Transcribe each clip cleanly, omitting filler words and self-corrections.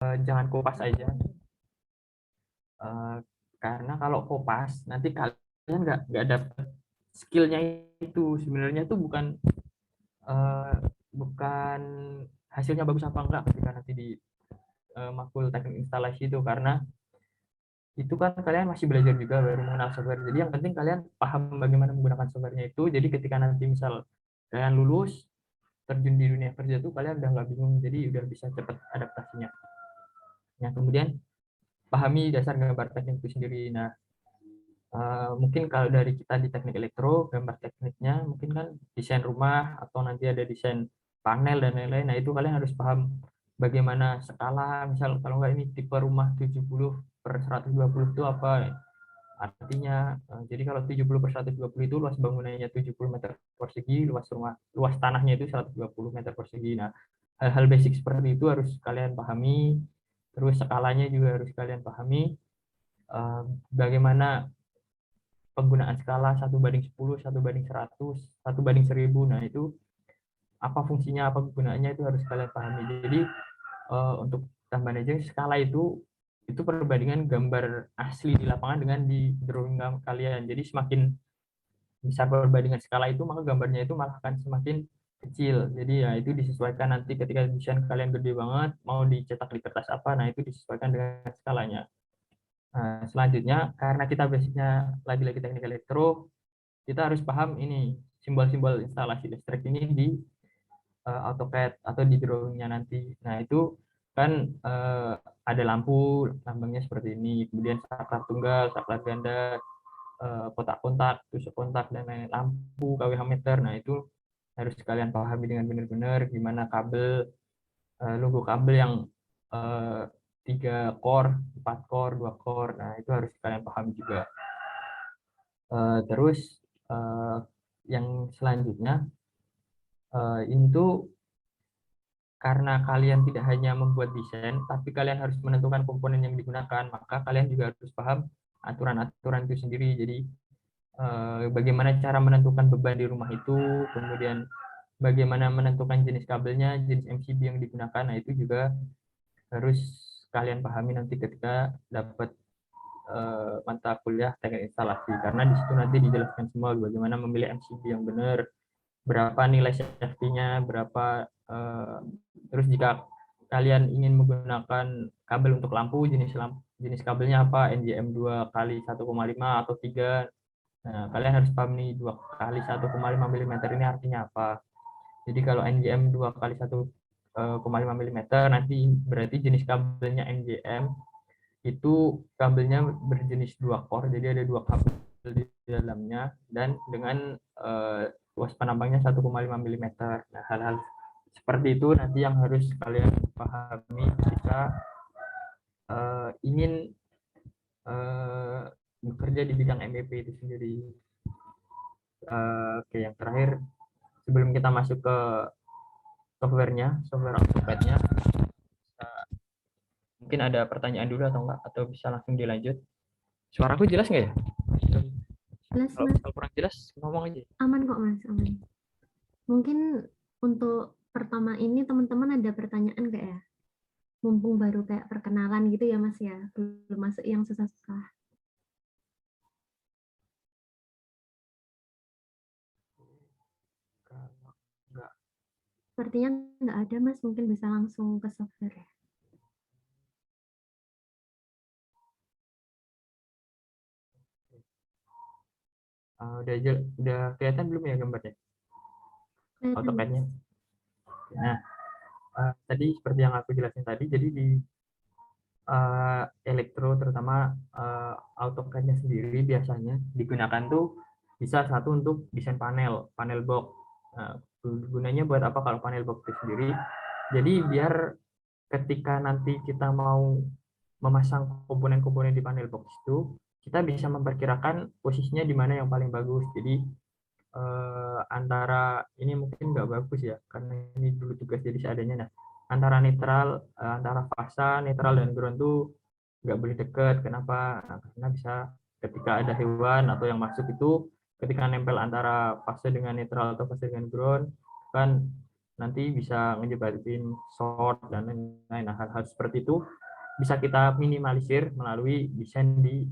jangan kopas aja. Eh, karena kalau kopas nanti kalian nggak dapet skillnya itu. Sebenarnya itu eh, bukan hasilnya bagus apa enggak ketika nanti di makul teknik instalasi itu, karena itu kan kalian masih belajar juga baru mengenal software. Jadi yang penting kalian paham bagaimana menggunakan softwarenya itu. Jadi ketika nanti misal kalian lulus terjun di dunia kerja tuh kalian udah nggak bingung, jadi udah bisa cepat adaptasinya. Yang kemudian pahami dasar gambar teknik itu sendiri. Nah, mungkin kalau dari kita di teknik elektro, gambar tekniknya mungkin kan desain rumah atau nanti ada desain panel dan lain-lain. Nah, itu kalian harus paham bagaimana skala, misal kalau nggak ini tipe rumah 70/120 itu apa artinya. Jadi kalau 70/120 itu luas bangunannya 70 meter persegi, luas rumah, luas tanahnya itu 120 meter persegi. Nah, hal-hal basic seperti itu harus kalian pahami. Terus skalanya juga harus kalian pahami. Bagaimana penggunaan skala 1/10, 1/100, 1/1000. Nah, itu apa fungsinya, apa gunanya itu harus kalian pahami. Jadi untuk tambahan aja, skala itu perbandingan gambar asli di lapangan dengan di drawing kalian. Jadi semakin besar perbandingan skala itu, maka gambarnya itu malah akan semakin kecil. Jadi ya itu disesuaikan nanti ketika desain kalian gede banget, mau dicetak di kertas apa, nah itu disesuaikan dengan skalanya. Nah, selanjutnya, karena kita basicnya lagi-lagi teknik elektro, kita harus paham ini simbol-simbol instalasi listrik ini di AutoCAD atau di drawingnya nanti. Nah, itu kan ada lampu, lambangnya seperti ini, kemudian saklar tunggal, saklar ganda, kotak kontak, tusuk kontak, dan lain-lain, lampu, kWh meter. Nah, itu harus kalian pahami dengan benar-benar gimana kabel, logo kabel yang eh, 3 core, 4 core, 2 core. Nah, itu harus kalian pahami juga. Terus eh, yang selanjutnya, ini tuh karena kalian tidak hanya membuat desain, tapi kalian harus menentukan komponen yang digunakan, maka kalian juga harus paham aturan-aturan itu sendiri. Jadi bagaimana cara menentukan beban di rumah itu, kemudian bagaimana menentukan jenis kabelnya, jenis MCB yang digunakan. Nah, itu juga harus kalian pahami nanti ketika dapat mata kuliah teknik instalasi, karena di situ nanti dijelaskan semua bagaimana memilih MCB yang benar, berapa nilai safety-nya, berapa terus jika kalian ingin menggunakan kabel untuk jenis kabelnya apa, NJM 2 kali 1,5 atau 3. Nah, kalian harus paham nih 2 kali 1,5 mm ini artinya apa. Jadi kalau NJM 2 kali 1,5 mm nanti berarti jenis kabelnya NJM itu kabelnya berjenis 2 core, jadi ada 2 kabel di dalamnya dan dengan luas penambangnya 1,5 mm. Nah, hal-hal seperti itu nanti yang harus kalian pahami ketika ingin uh, bekerja di bidang MEP itu sendiri. Oke, yang terakhir sebelum kita masuk ke software AutoCAD-nya, mungkin ada pertanyaan dulu atau enggak, atau bisa langsung dilanjut. Suaraku jelas nggak ya? Jelas, Kalau Mas. kurang jelas ngomong aja. Aman kok, Mas. Aman. Mungkin untuk pertama ini teman-teman ada pertanyaan nggak ya? Mumpung baru kayak perkenalan gitu ya, Mas ya. Belum masuk yang susah-susah. Kalau enggak, Sepertinya nggak ada, Mas. Mungkin bisa langsung ke software ya. udah kelihatan belum ya gambarnya Kelihatan, Mas. AutoCAD-nya? Nah, tadi seperti yang aku jelasin tadi, jadi di elektro terutama AutoCAD-nya sendiri biasanya digunakan tuh bisa satu untuk desain panel box. Nah, gunanya buat apa kalau panel box itu sendiri? Jadi biar ketika nanti kita mau memasang komponen-komponen di panel box itu, kita bisa memperkirakan posisinya di mana yang paling bagus. Jadi antara ini mungkin nggak bagus ya karena ini dulu tugas jadi seadanya. Nah, antara antara fasa netral dan ground tuh nggak boleh dekat. Kenapa? Nah, karena bisa ketika ada hewan atau yang masuk itu, ketika nempel antara fase dengan netral atau fase dengan ground kan nanti bisa menyebabkan short dan lain-lain. Nah, hal-hal seperti itu bisa kita minimalisir melalui desain di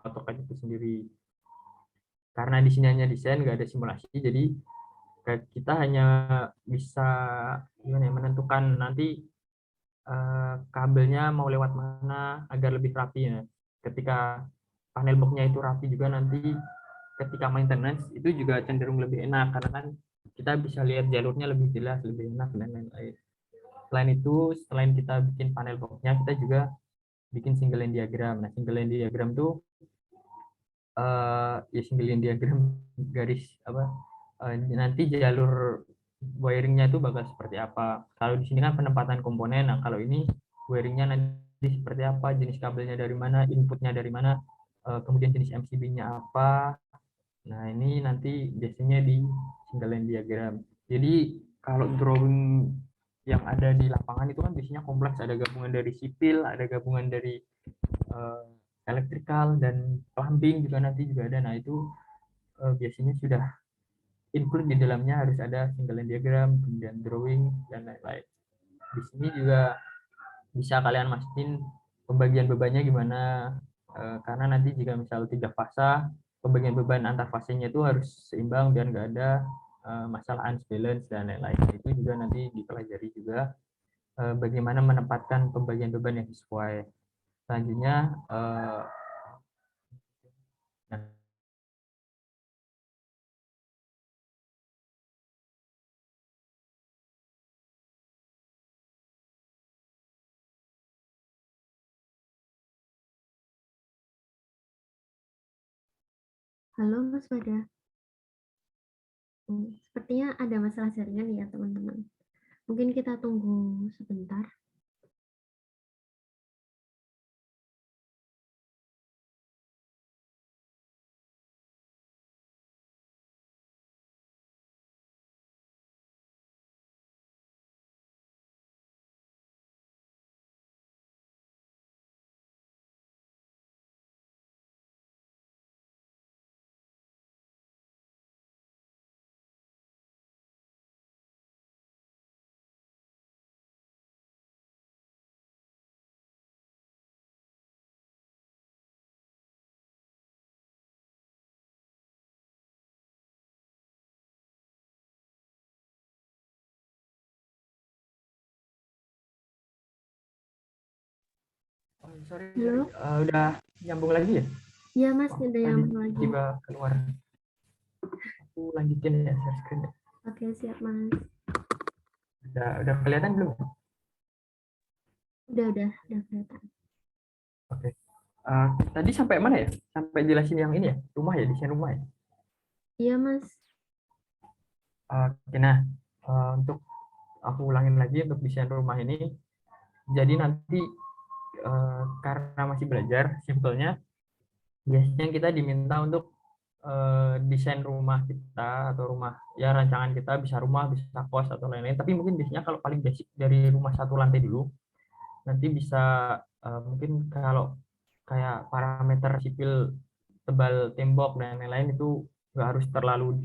AutoCAD itu sendiri. Karena di sini hanya desain, nggak ada simulasi, jadi kita hanya bisa gimana ya, menentukan nanti kabelnya mau lewat mana agar lebih rapi ya. Ketika panel boxnya itu rapi juga, nanti ketika maintenance itu juga cenderung lebih enak karena kan kita bisa lihat jalurnya lebih jelas, lebih enak dan lain-lain. Selain itu, selain kita bikin panel boxnya, kita juga bikin single line diagram. Nah, single line diagram tuh ya single line diagram garis apa nanti jalur wiringnya itu bakal seperti apa. Kalau di sini kan penempatan komponen, nah kalau ini wiringnya nanti seperti apa, jenis kabelnya dari mana, inputnya dari mana, kemudian jenis MCB-nya apa. Nah ini nanti biasanya di single line diagram. Jadi kalau drawing yang ada di lapangan itu kan biasanya kompleks, ada gabungan dari sipil, ada gabungan dari uh, elektrikal dan plumbing juga nanti juga ada. Nah itu biasanya sudah include di dalamnya, harus ada single line diagram, kemudian drawing dan lain-lain. Di sini juga bisa kalian masukin pembagian bebannya gimana, karena nanti jika misal 3 fasa, pembagian beban antar fasenya itu harus seimbang biar nggak ada masalah unbalance dan lain-lain. Itu juga nanti dipelajari juga bagaimana menempatkan pembagian beban yang sesuai. Selanjutnya Halo Mas Bada. Sepertinya ada masalah jaringan ya teman-teman. Mungkin kita tunggu sebentar. sorry, Halo? udah nyambung lagi ya? Iya Mas, ada yang Tadi lagi. tiba keluar. Aku lanjutin ya share screen. Oke, siap Mas. Udah kelihatan belum? Udah kelihatan. Oke. Tadi sampai mana ya? Sampai jelasin yang ini ya, rumah ya, desain rumah ya. Iya Mas. Oke, nah untuk aku ulangin lagi untuk desain rumah ini. Jadi nanti karena masih belajar, simpelnya biasanya kita diminta untuk desain rumah kita atau rumah ya rancangan kita, bisa rumah, bisa kos atau lain-lain. Tapi mungkin biasanya kalau paling basic dari rumah 1 lantai dulu, nanti bisa mungkin kalau kayak parameter sipil, tebal tembok dan lain-lain itu nggak harus terlalu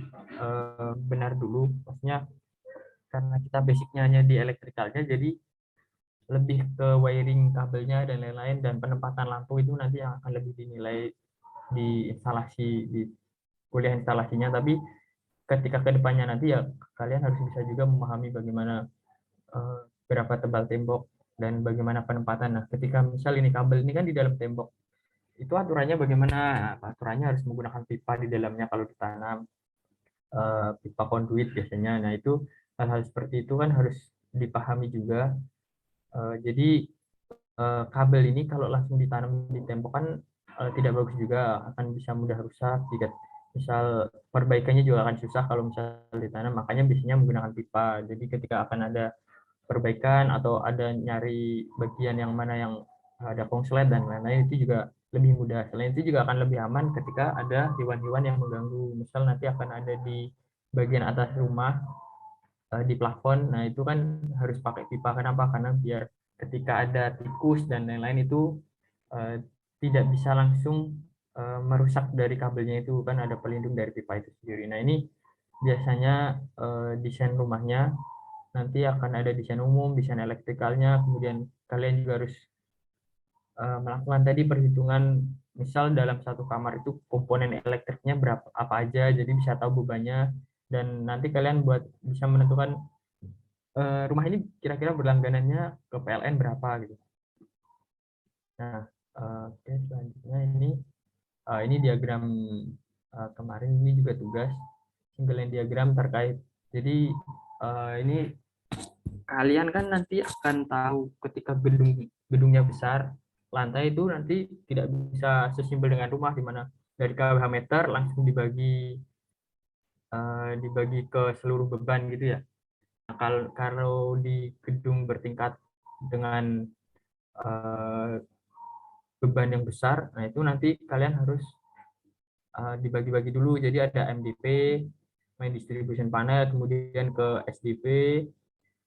benar dulu. Maksudnya karena kita basicnya hanya di elektrikalnya, jadi lebih ke wiring kabelnya dan lain-lain, dan penempatan lampu itu nanti yang akan lebih dinilai di instalasi, di kuliah instalasinya. Tapi ketika kedepannya nanti ya kalian harus bisa juga memahami bagaimana berapa tebal tembok dan bagaimana penempatan. Nah ketika misal ini kabel ini kan di dalam tembok, itu aturannya bagaimana? Nah, aturannya harus menggunakan pipa di dalamnya kalau ditanam, pipa konduit biasanya. Nah itu hal-hal seperti itu kan harus dipahami juga. Jadi kabel ini kalau langsung ditanam di tembok kan tidak bagus juga, akan bisa mudah rusak jika misal perbaikannya juga akan susah kalau misal ditanam. Makanya biasanya menggunakan pipa. Jadi ketika akan ada perbaikan atau ada nyari bagian yang mana yang ada konslet dan lain-lain, itu juga lebih mudah. Selain itu juga akan lebih aman ketika ada hewan-hewan yang mengganggu. Misal nanti akan ada di bagian atas rumah, di plafon. Nah itu kan harus pakai pipa. Kenapa? Karena biar ketika ada tikus dan lain-lain itu uh, tidak bisa langsung merusak dari kabelnya, itu kan ada pelindung dari pipa itu sendiri. Nah ini biasanya desain rumahnya nanti akan ada desain umum, desain elektrikalnya, kemudian kalian juga harus melakukan tadi perhitungan, misal dalam satu kamar itu komponen elektriknya berapa apa aja, jadi bisa tahu bebannya, dan nanti kalian buat bisa menentukan rumah ini kira-kira berlangganannya ke PLN berapa gitu. Nah, oke, selanjutnya ini diagram kemarin, ini juga tugas single line diagram terkait. Jadi ini kalian kan nanti akan tahu ketika gedungnya besar, lantai itu nanti tidak bisa sesimpel dengan rumah di mana dari kWh meter langsung dibagi ke seluruh beban gitu ya. Nah, kalau di gedung bertingkat dengan uh, beban yang besar, nah itu nanti kalian harus dibagi-bagi dulu. Jadi ada MDP, main distribution panel, kemudian ke SDP,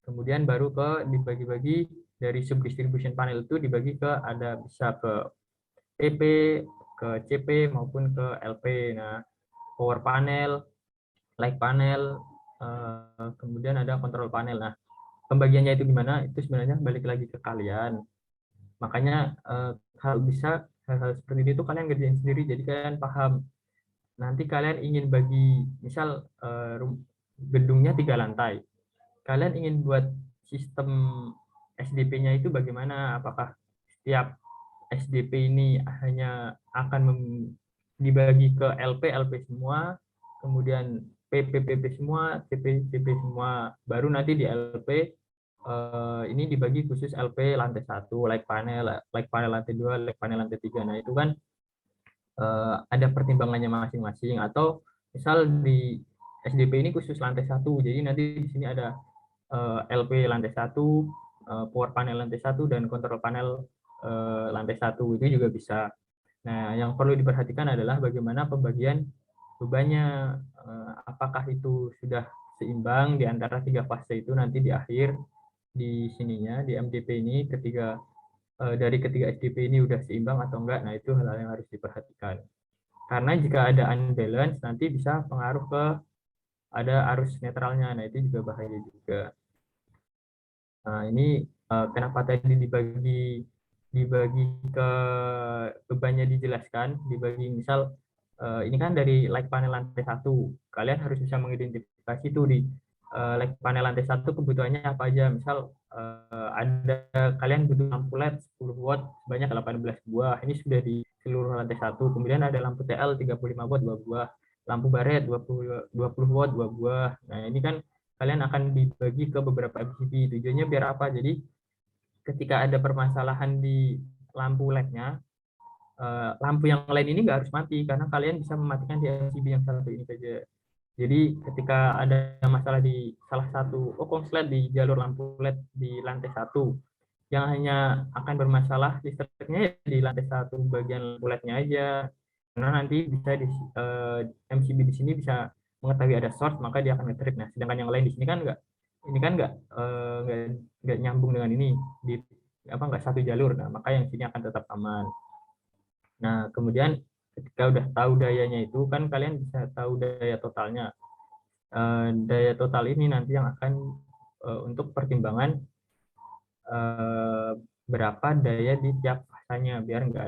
kemudian baru ke dibagi-bagi dari sub distribution panel itu dibagi ke ada bisa ke PP, ke CP maupun ke LP. Nah, power panel, light panel, kemudian ada control panel. Nah, pembagiannya itu gimana? Itu sebenarnya balik lagi ke kalian. Makanya kalau bisa hal-hal seperti itu kalian kerjain sendiri. Jadi kalian paham. Nanti kalian ingin bagi, misal gedungnya 3 lantai. Kalian ingin buat sistem SDP-nya itu bagaimana? Apakah setiap SDP ini hanya akan dibagi ke LP semua, kemudian PP semua, CP semua, baru nanti di LP ini dibagi khusus LP lantai 1, like panel lantai 2, like panel lantai 3. Nah, itu kan ada pertimbangannya masing-masing, atau misal di SDP ini khusus lantai 1, jadi nanti di sini ada LP lantai 1, power panel lantai 1, dan kontrol panel lantai 1, itu juga bisa. Nah, yang perlu diperhatikan adalah bagaimana pembagian bebannya, apakah itu sudah seimbang di antara 3 fase itu nanti di akhir di sininya di MDP ini dari ketiga SDP ini udah seimbang atau enggak. Nah, itu hal-hal yang harus diperhatikan. Karena jika ada unbalance nanti bisa pengaruh ke ada arus netralnya. Nah, itu juga bahaya juga. Nah, ini kenapa tadi dibagi ke bebannya dijelaskan, dibagi misal ini kan dari light panel lantai 1. Kalian harus bisa mengidentifikasi itu di light panel lantai 1 kebutuhannya apa aja. Misal ada kalian butuh lampu LED 10 watt sebanyak 18 buah. Ini sudah di seluruh lantai 1. Kemudian ada lampu TL 35 watt 2 buah. Lampu baret 20 watt 2 buah. Nah, ini kan kalian akan dibagi ke beberapa MCB. Tujuannya biar apa? Jadi ketika ada permasalahan di lampu LED-nya, lampu yang lain ini nggak harus mati karena kalian bisa mematikan di MCB yang satu ini saja. Jadi ketika ada masalah di salah satu konslet di jalur lampu LED di lantai 1, yang hanya akan bermasalah listriknya ya di lantai 1 bagian lampu LED-nya aja. Karena nanti bisa di MCB di sini bisa mengetahui ada source, maka dia akan nge-trip. Nah, sedangkan yang lain di sini kan nggak, ini kan nggak nyambung dengan ini di apa nggak satu jalur. Nah, maka yang sini akan tetap aman. Nah, kemudian ketika udah tahu dayanya itu kan kalian bisa tahu daya totalnya. Daya total ini nanti yang akan untuk pertimbangan berapa daya di tiap fasanya biar nggak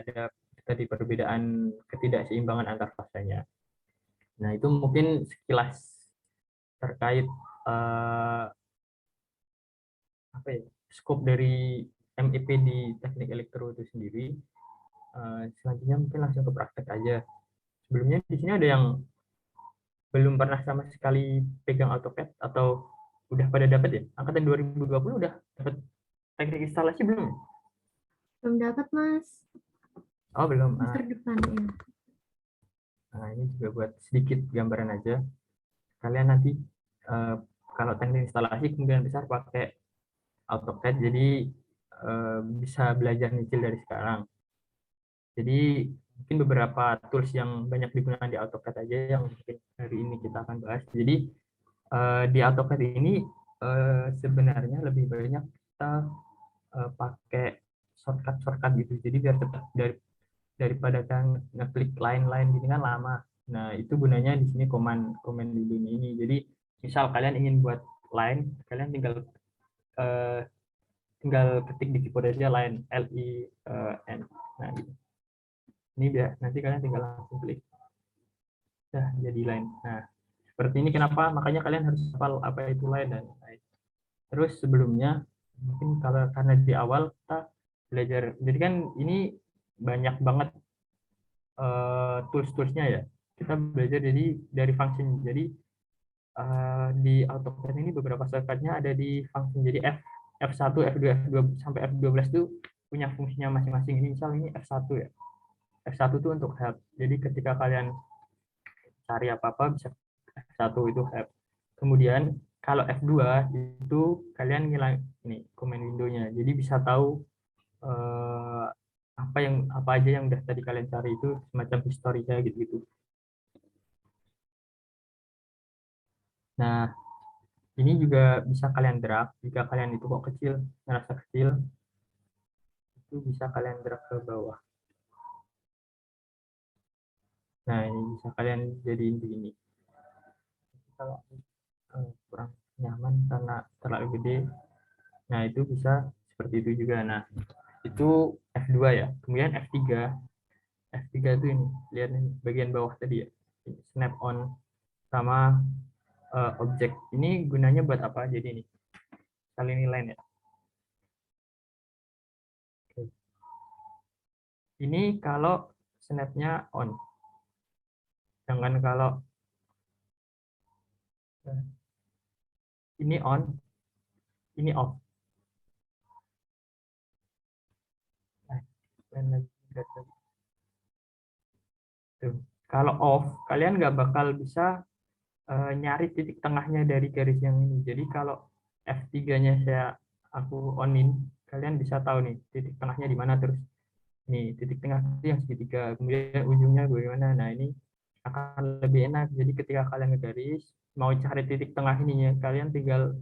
ada tadi perbedaan ketidakseimbangan antar fasanya. Nah, itu mungkin sekilas terkait apa ya, skop dari MEP di teknik elektro itu sendiri. Selanjutnya mungkin langsung ke praktek aja. Sebelumnya di sini ada yang belum pernah sama sekali pegang AutoCAD atau udah pada dapat ya? Angkatan 2020 udah dapat teknik instalasi belum? Belum dapat, Mas. Oh, belum. Semester depan ya. Nah, ini juga buat sedikit gambaran aja. Kalian nanti kalau teknik instalasi kemungkinan besar pakai AutoCAD, jadi bisa belajar nyicil dari sekarang. Jadi mungkin beberapa tools yang banyak digunakan di AutoCAD aja yang mungkin hari ini kita akan bahas. Jadi di AutoCAD ini sebenarnya lebih banyak kita pakai shortcut gitu. Jadi biar cepat daripada kan ngeklik line-line gini kan lama. Nah, itu gunanya di sini command window ini. Jadi, misal kalian ingin buat line, kalian eh, tinggal ketik di keyboard aja line LIN. Nah, gitu. Ini biar nanti kalian tinggal langsung klik. Nah, jadi line. Nah, seperti ini kenapa? Makanya kalian harus hafal apa itu line dan lain. Terus sebelumnya mungkin kalau karena di awal kita belajar, jadi kan ini banyak banget tools-toolsnya ya. Kita belajar jadi dari function. Jadi di AutoCAD ini beberapa shortcutnya ada di function. Jadi F1, F2, F2 sampai F12 itu punya fungsinya masing-masing. Ini misal ini F1 ya. F1 itu untuk help. Jadi ketika kalian cari apa-apa bisa F1 itu help. Kemudian kalau F2 itu kalian ngilang ini command window-nya. Jadi bisa tahu eh, apa aja yang udah tadi kalian cari itu semacam historinya gitu-gitu. Nah, ini juga bisa kalian drag jika kalian itu kok kecil, ngerasa kecil, itu bisa kalian drag ke bawah. Nah, ini bisa kalian jadiin begini. Kalau kurang nyaman karena terlalu gede, nah itu bisa seperti itu juga. Nah, itu F2 ya. Kemudian F3. F3 itu ini, lihat ini bagian bawah tadi ya. Snap on sama objek. Ini gunanya buat apa? Jadi ini, kali ini line ya. Oke. Ini kalau snapnya on. Sedangkan kalau ini on, ini off. Nah, tuh. Kalau off, kalian nggak bakal bisa nyari titik tengahnya dari garis yang ini. Jadi kalau F3-nya aku onin, kalian bisa tahu nih titik tengahnya di mana, terus nih titik tengah itu yang segitiga, kemudian ujungnya bagaimana. Nah, ini akan lebih enak. Jadi ketika kalian ngegaris, mau cari titik tengah ininya, kalian tinggal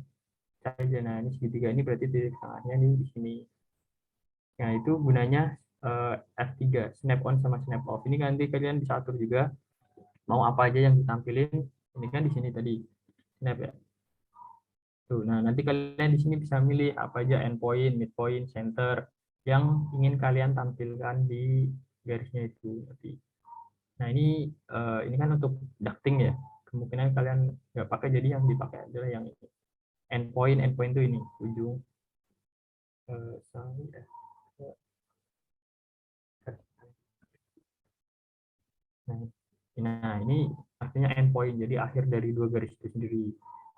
cari aja. Nah, ini segitiga ini berarti titik tengahnya nih di sini. Nah, itu gunanya F3, snap on sama snap off. Ini nanti kalian bisa atur juga mau apa aja yang ditampilin. Ini kan di sini tadi snap ya. Tuh, nah nanti kalian di sini bisa milih apa aja endpoint, midpoint, center yang ingin kalian tampilkan di garisnya itu. Nah, ini kan untuk ducting ya. Kemungkinan kalian nggak pakai, jadi yang dipakai adalah yang ini. Endpoint itu ini ujung. Sorry, Nah, ini artinya endpoint, jadi akhir dari dua garis itu sendiri.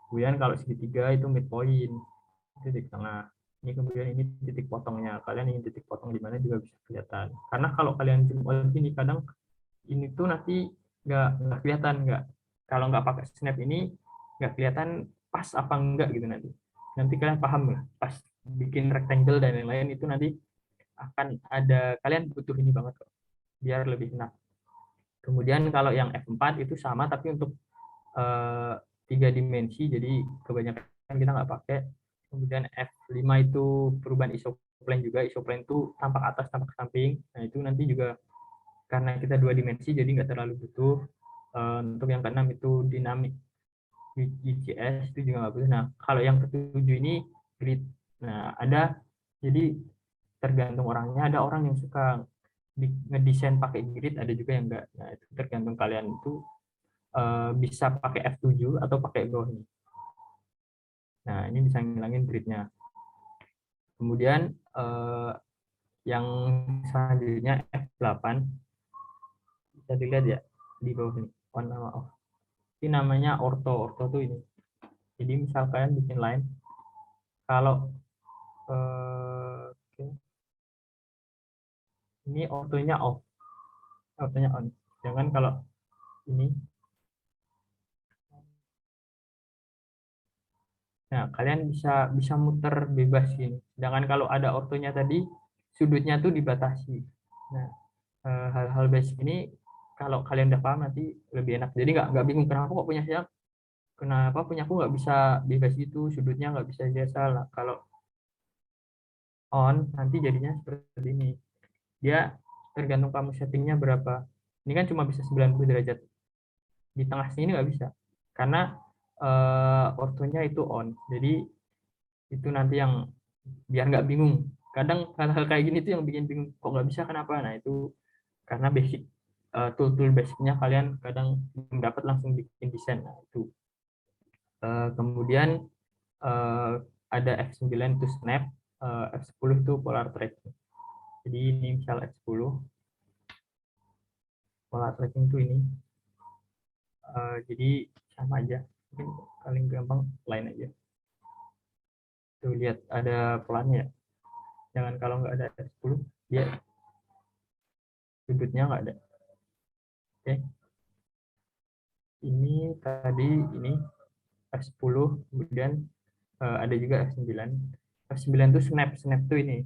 Kemudian kalau segitiga itu midpoint, titik tengah. Ini kemudian ini titik potongnya. Kalian ingin titik potong di mana juga bisa kelihatan. Karena kalau kalian zoom out ini kadang ini tuh nanti nggak kelihatan, nggak, kalau nggak pakai snap ini nggak kelihatan pas apa enggak gitu nanti. Nanti kalian paham lah, pas bikin rectangle dan lain-lain itu nanti akan ada, kalian butuh ini banget kok biar lebih enak. Kemudian kalau yang F4 itu sama tapi untuk eh, 3 dimensi, jadi kebanyakan kita nggak pakai. Kemudian F5 itu perubahan isoplane juga, isoplane itu tampak atas tampak samping. Nah, itu nanti juga karena kita 2 dimensi jadi nggak terlalu butuh. Untuk yang keenam itu dinamik UGS itu juga nggak butuh. Nah, kalau yang ketujuh ini grid. Nah, ada, jadi tergantung orangnya, ada orang yang suka ngedesain pakai grid, ada juga yang enggak. Nah, itu tergantung kalian itu bisa pakai F7 atau pakai Go nih. Nah, ini bisa ngilangin gridnya. Kemudian yang selanjutnya F8, bisa dilihat ya di bawah ini, on sama off. Ini namanya ortho. Ortho tuh ini. Jadi misal kalian bikin line, kalau okay, ini ortonya off, ortonya on. Jangan kalau ini. Nah, kalian bisa bisa muter bebas ini. Sedangkan kalau ada ortonya tadi, sudutnya tuh dibatasi. Nah, hal-hal basic ini kalau kalian udah paham nanti lebih enak. Jadi nggak bingung kenapa kok punya saya, kenapa punya aku nggak bisa bebas gitu, sudutnya nggak bisa biasa lah. Kalau on nanti jadinya seperti ini. Dia tergantung kamu settingnya berapa. Ini kan cuma bisa 90 derajat. di tengah sini nggak bisa karena ortonya itu on. Jadi itu nanti yang biar nggak bingung. Kadang hal-hal kayak gini tuh yang bikin bingung, kok nggak bisa, kenapa? Nah itu karena basic tool-tool basicnya kalian kadang belum dapat langsung bikin desain. Nah itu kemudian eh, ada F9 itu snap, F10 itu polar tracking. Jadi ini misal F10 polar tracking itu ini. Jadi sama aja, mungkin paling gampang line aja. Tuh lihat ada pelannya ya. Jangan kalau nggak ada F10 dia sudutnya nggak ada. Oke, ini tadi ini F10, kemudian ada juga F9. F9 itu snap, snap tuh ini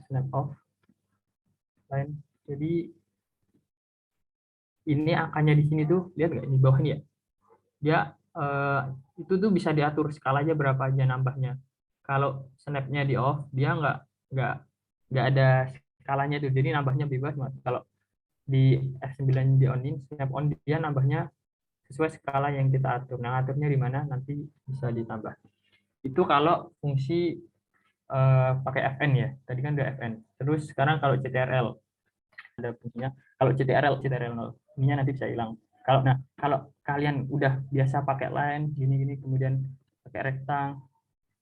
snap off line. Jadi ini angkanya di sini tuh lihat nggak ini bawah ini ya, dia itu tuh bisa diatur skalanya berapa aja nambahnya. Kalau snapnya di off dia nggak nggak ada skalanya tuh, jadi nambahnya bebas. Kalau di F9 di onin, snap on, dia nambahnya sesuai skala yang kita atur. Nah, aturnya di mana nanti bisa ditambah. Itu kalau fungsi pakai Fn ya. Tadi kan udah Fn. Terus sekarang kalau CTRL ada fungsinya. Kalau CTRL 0, ininya nanti bisa hilang. Kalau kalian udah biasa pakai line gini-gini, kemudian pakai rektang,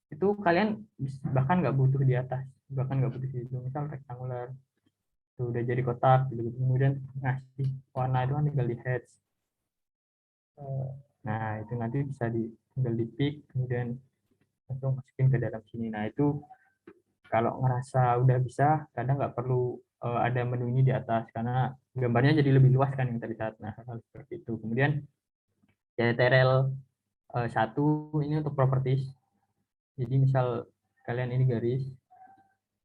itu kalian bahkan nggak butuh di atas, bahkan nggak butuh di situ. Misal rektangular, tuh udah jadi kotak gitu, kemudian ngasih warna itu kan tinggal di heads. Nah itu nanti bisa tinggal di pick, kemudian langsung masukin ke dalam sini. Nah itu kalau ngerasa udah bisa, kadang nggak perlu ada menunya di atas karena gambarnya jadi lebih luas kan yang terlihat. Nah hal seperti itu. Kemudian CTRL 1 ini untuk properties. Jadi misal kalian ini garis,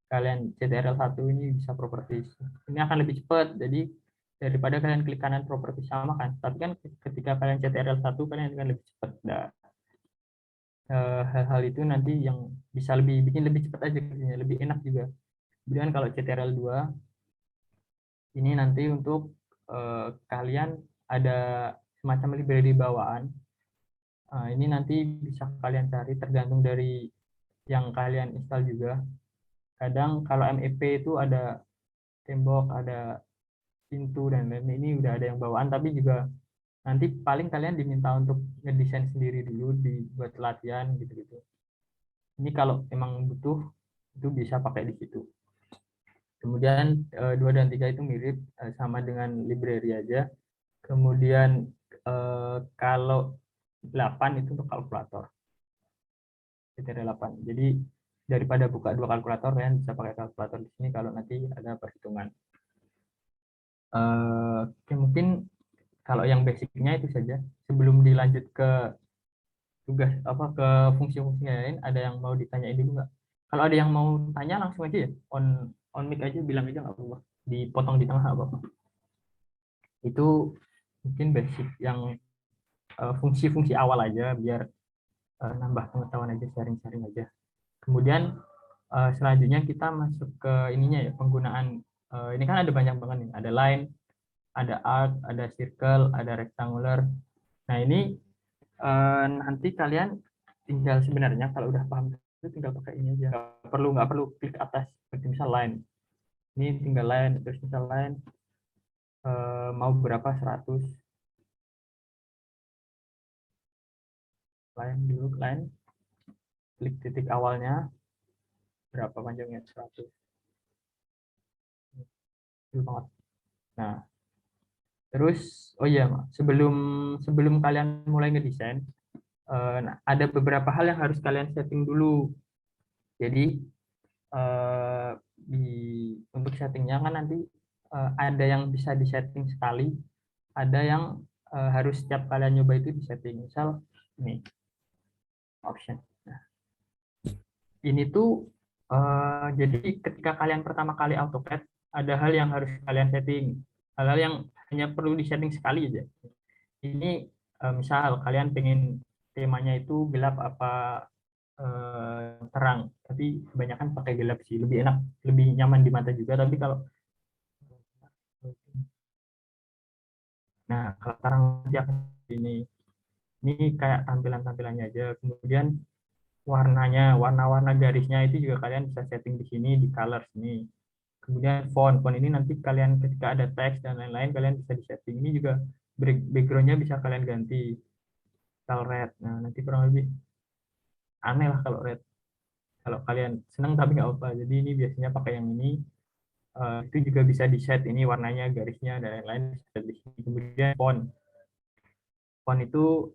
kalian CTRL 1 ini bisa properties. Ini akan lebih cepat. Jadi daripada kalian klik kanan properties sama kan. Tapi kan ketika kalian CTRL 1 kalian akan lebih cepat. Nah, hal-hal itu nanti yang bisa bikin lebih cepat aja kerjanya, lebih enak juga. Kemudian kalau CTRL 2 ini nanti untuk kalian ada semacam library bawaan. Ini nanti bisa kalian cari tergantung dari yang kalian install juga. Kadang kalau MEP itu ada tembok, ada pintu dan lain-lain, ini udah ada yang bawaan, tapi juga nanti paling kalian diminta untuk ngedesain sendiri dulu dibuat latihan gitu-gitu. Ini kalau emang butuh itu bisa pakai di situ. Kemudian 2 dan 3 itu mirip, sama dengan library aja. Kemudian kalau 8 itu untuk kalkulator. Kriteria 8. Jadi daripada buka 2 kalkulator, kalian bisa pakai kalkulator di sini kalau nanti ada perhitungan. Oke, mungkin kalau yang basicnya itu saja. Sebelum dilanjut ke tugas apa ke fungsi-fungsi lain, ada yang mau ditanyain dulu nggak? Kalau ada yang mau tanya langsung aja ya, on mic aja, bilang aja nggak apa-apa. Dipotong di tengah nggak apa-apa. Itu mungkin basic yang fungsi-fungsi awal aja biar nambah pengetahuan aja, sharing-sharing aja. Kemudian selanjutnya kita masuk ke ininya ya, penggunaan ini kan ada banyak banget nih, ada line, ada arc, ada circle, ada rectangular. Nah ini nanti kalian tinggal sebenarnya kalau udah paham itu tinggal pakai ini aja, nggak perlu klik atas seperti misal line. Ini tinggal line, terus misal line mau berapa 100 line dulu, line klik titik awalnya berapa panjangnya 100 banget. Nah terus oh iya, sebelum sebelum kalian mulai ngedesain, ada beberapa hal yang harus kalian setting dulu. Jadi di untuk settingnya kan nanti ada yang bisa disetting sekali, ada yang harus setiap kalian nyoba itu disetting. Misal ini option. Nah, ini tuh jadi ketika kalian pertama kali AutoCAD ada hal yang harus kalian setting, hal-hal yang hanya perlu disetting sekali aja. Ini misal kalian pengen temanya itu gelap apa terang, tapi kebanyakan pakai gelap sih, lebih enak, lebih nyaman di mata juga. Tapi kalau Nah, kalau sekarang nanti akan ini kayak tampilan-tampilannya aja. Kemudian warnanya, warna-warna garisnya itu juga kalian bisa setting di sini di color sini. Kemudian font ini nanti kalian ketika ada teks dan lain-lain kalian bisa di setting. Ini juga backgroundnya bisa kalian ganti misal red. Nah, nanti kurang lebih aneh lah kalau red. Kalau kalian senang tapi nggak apa. Jadi ini biasanya pakai yang ini. Itu juga bisa di set ini warnanya, garisnya dan lain-lain. Kemudian font itu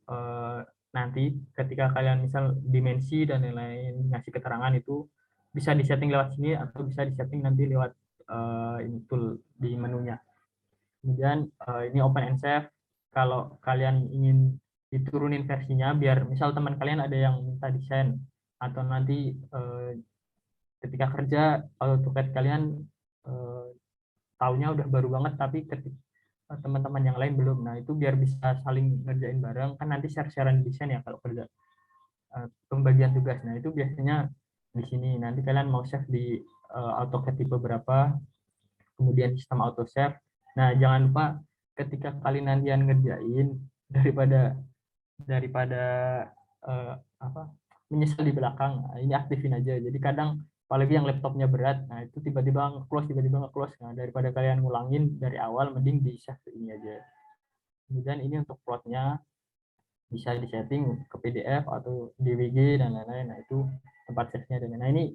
nanti ketika kalian misal dimensi dan lain-lain ngasih keterangan itu bisa disetting lewat sini atau bisa disetting nanti lewat ini tool di menunya. Kemudian ini open and save. Kalau kalian ingin diturunin versinya biar misal teman kalian ada yang minta desain atau nanti ketika kerja AutoCAD kalian eh, taunya udah baru banget tapi ketika teman-teman yang lain belum. Nah, itu biar bisa saling ngerjain bareng kan nanti share-sharean desain ya kalau kerja. Pembagian tugas. Nah, itu biasanya di sini. Nanti kalian mau save di AutoCAD tipe berapa, kemudian sistem auto save. Nah, jangan lupa ketika kalian nantian ngerjain daripada daripada eh, apa menyesal di belakang, nah, ini aktifin aja. Jadi kadang apalagi yang laptopnya berat, nah itu tiba-tiba nge-close, Nah, daripada kalian ngulangin dari awal, mending di save ini aja. Kemudian ini untuk plotnya bisa disetting ke PDF atau DWG dan lain-lain. Nah, itu tempat save-nya. Nah, ini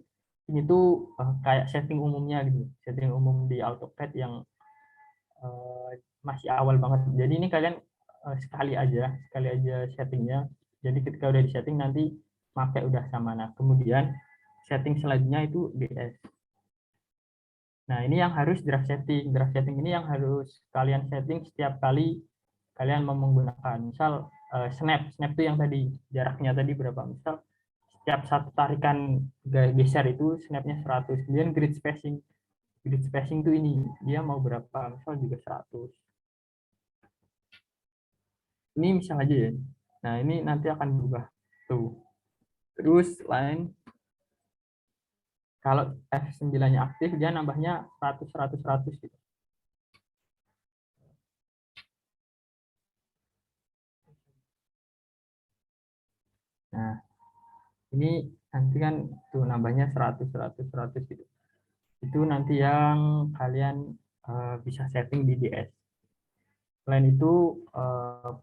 tuh kayak setting umumnya gitu, setting umum di AutoCAD yang masih awal banget. Jadi ini kalian sekali aja settingnya. Jadi ketika udah di setting nanti pakai udah sama. Nah, kemudian setting selanjutnya itu DS. Nah, ini yang harus draft setting. Draft setting ini yang harus kalian setting setiap kali kalian mau menggunakan. Misal snap itu yang tadi jaraknya tadi berapa? Misal setiap satu tarikan geser itu snapnya 100. Kemudian grid spacing. Grid spacing itu ini dia mau berapa? Misal juga 100. Ini misal aja ya. Nah, ini nanti akan berubah. Tuh. Terus line kalau F9-nya aktif dia nambahnya 100 100 100 gitu. Nah, ini nanti kan tuh nambahnya 100 100 100 gitu. Itu nanti yang kalian bisa setting di DS. Selain itu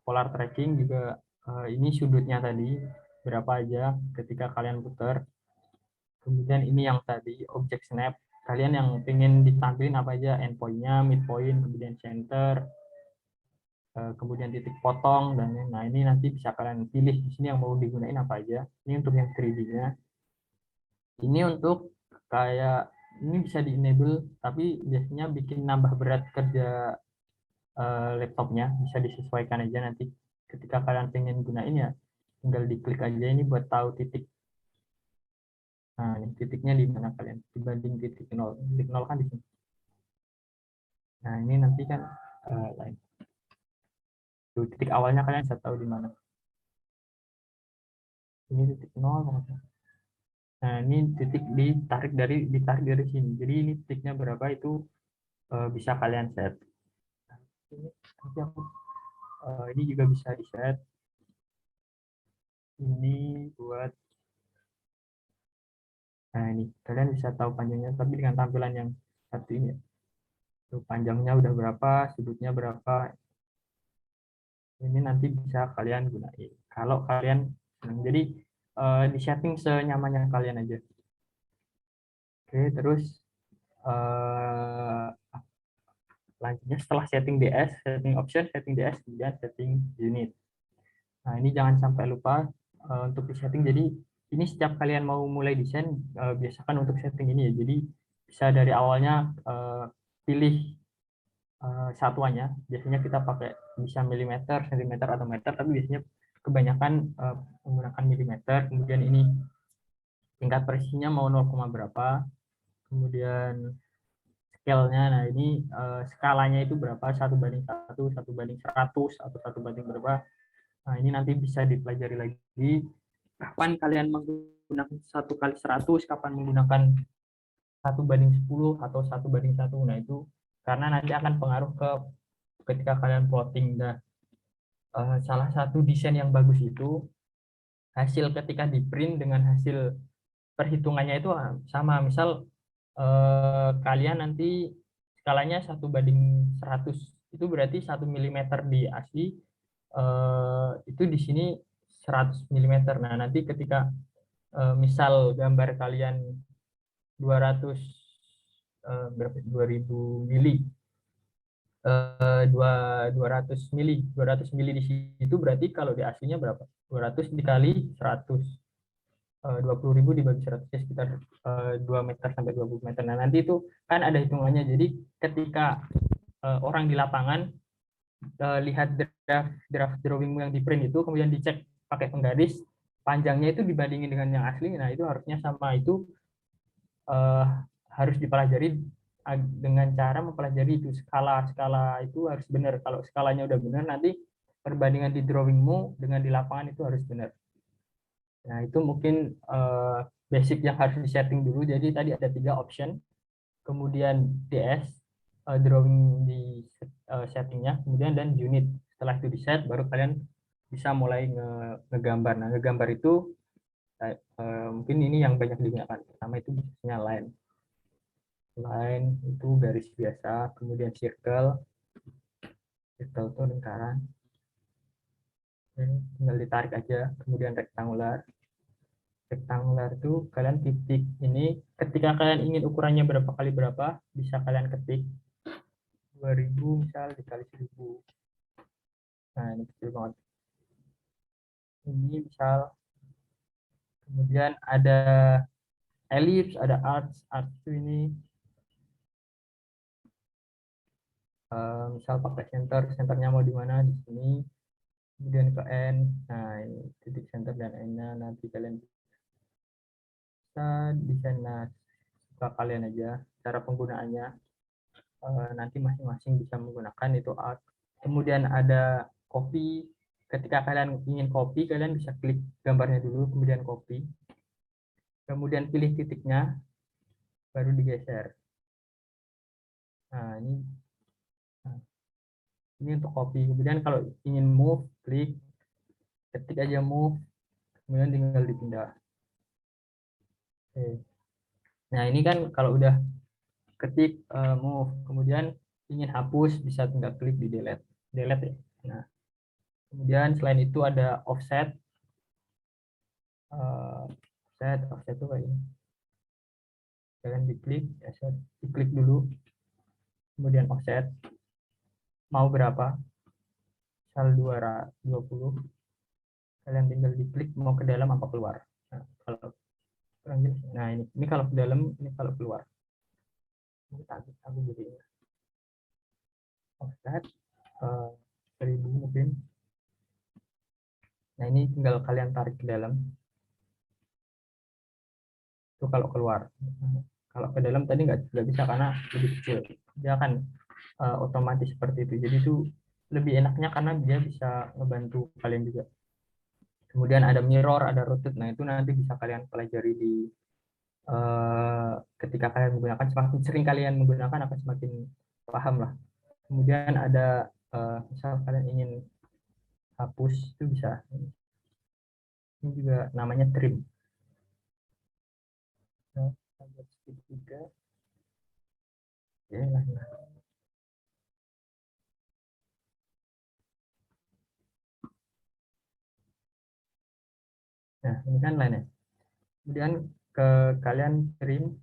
polar tracking juga ini sudutnya tadi berapa aja ketika kalian putar. Kemudian ini yang tadi object snap. Kalian yang pengen ditampilin apa aja, endpoint-nya, midpoint, kemudian center, kemudian titik potong dan nah ini nanti bisa kalian pilih di sini yang mau digunain apa aja. Ini untuk yang 3D-nya. Ini untuk kayak ini bisa di enable tapi biasanya bikin nambah berat kerja laptopnya, bisa disesuaikan aja nanti ketika kalian pengen gunain ya tinggal diklik aja ini buat tahu titik. Nah, ini titiknya di mana kalian dibanding titik nol. Titik nol kan di sini. Nah, ini nanti kan lain. Titik awalnya kalian bisa tahu di mana. Ini titik nol. Nah, ini titik ditarik dari sini. Jadi ini titiknya berapa itu bisa kalian set. Ini, nanti aku, ini juga bisa di set. Ini buat nah ini kalian bisa tahu panjangnya tapi dengan tampilan yang satu ini ya. Tuh, panjangnya udah berapa, sudutnya berapa. Ini nanti bisa kalian gunain. Kalau kalian jadi di setting senyamannya kalian aja. Oke, terus eh, selanjutnya setelah setting DS, setting option, setting DS, kemudian setting unit. Nah, ini jangan sampai lupa untuk di setting. Jadi ini setiap kalian mau mulai desain, biasakan untuk setting ini ya. Jadi bisa dari awalnya pilih satuannya. Biasanya kita pakai bisa milimeter, sentimeter, atau meter, tapi biasanya kebanyakan menggunakan milimeter. Kemudian ini tingkat presisinya mau 0, berapa. Kemudian scale-nya, nah ini skalanya itu berapa, 1:1, 1:100, atau 1 banding berapa. Nah, ini nanti bisa dipelajari lagi kapan kalian menggunakan 1:100, kapan menggunakan 1:10 atau 1:1. Nah, itu karena nanti akan pengaruh ke ketika kalian plotting. Nah, salah satu desain yang bagus itu hasil ketika di print dengan hasil perhitungannya itu sama. Misal kalian nanti skalanya 1:100, itu berarti 1 mm di ASCII, itu di sini 100 mm. Nah, nanti ketika misal gambar kalian 200 berapa 2000 mili, 200 mili di situ, berarti kalau di aslinya berapa? 200 dikali 100, 20.000 dibagi 100, ya sekitar 2 meter sampai 20 meter. Nah, nanti itu kan ada hitungannya. Jadi ketika orang di lapangan lihat draft drawingmu yang di print itu, kemudian dicek pakai penggaris, panjangnya itu dibandingin dengan yang asli, nah itu harusnya sama. Itu eh, harus dipelajari dengan cara mempelajari itu skala itu harus benar. Kalau skalanya udah benar, nanti perbandingan di drawingmu dengan di lapangan itu harus benar. Nah, itu mungkin basic yang harus di setting dulu. Jadi tadi ada 3 option, kemudian DS, drawing di settingnya, kemudian dan unit. Setelah itu di set, baru kalian bisa mulai ngegambar. Nah, ngegambar itu mungkin ini yang banyak digunakan. Pertama itu biasanya line. Line itu garis biasa, kemudian circle itu lingkaran, tinggal ditarik aja. Kemudian rectangular itu kalian titik ini, ketika kalian ingin ukurannya berapa kali berapa, bisa kalian ketik 2000 misal dikali 1000. Nah, ini kecil banget ini misal. Kemudian ada ellipse, ada arcs itu ini misal pakai centernya mau di mana, di sini. Kemudian ke N, nah ini titik center dan N-nya nanti kalian bisa desain. Nah, suka kalian aja cara penggunaannya, nanti masing-masing bisa menggunakan itu art. Kemudian ada copy, ketika kalian ingin copy, kalian bisa klik gambarnya dulu, kemudian copy, kemudian pilih titiknya, baru digeser. Nah, nah, ini untuk copy. Kemudian kalau ingin move, klik, ketik aja move, kemudian tinggal dipindah. Oke. Nah, ini kan kalau udah ketik move, kemudian ingin hapus, bisa tinggal klik di delete ya. Nah, kemudian selain itu ada offset. Offset itu kayak ini, kalian diklik dulu, kemudian offset mau berapa, misal 220, kalian tinggal diklik mau ke dalam apa keluar. Nah, kalau kurang jelas, nah ini kalau ke dalam, ini kalau keluar. Aku jadi offset 1000 mungkin. Nah, ini tinggal kalian tarik ke dalam, itu kalau keluar. Kalau ke dalam tadi nggak bisa karena lebih kecil, dia akan otomatis seperti itu. Jadi itu lebih enaknya karena dia bisa ngebantu kalian juga. Kemudian ada mirror, ada rotate. Nah, itu nanti bisa kalian pelajari di ketika kalian menggunakan, semakin sering kalian menggunakan akan semakin paham lah. Kemudian ada misal kalian ingin hapus, itu bisa. Ini juga namanya trim. Nah, juga. Ya, nah. Nah, ini kan lainnya. Kemudian ke kalian trim.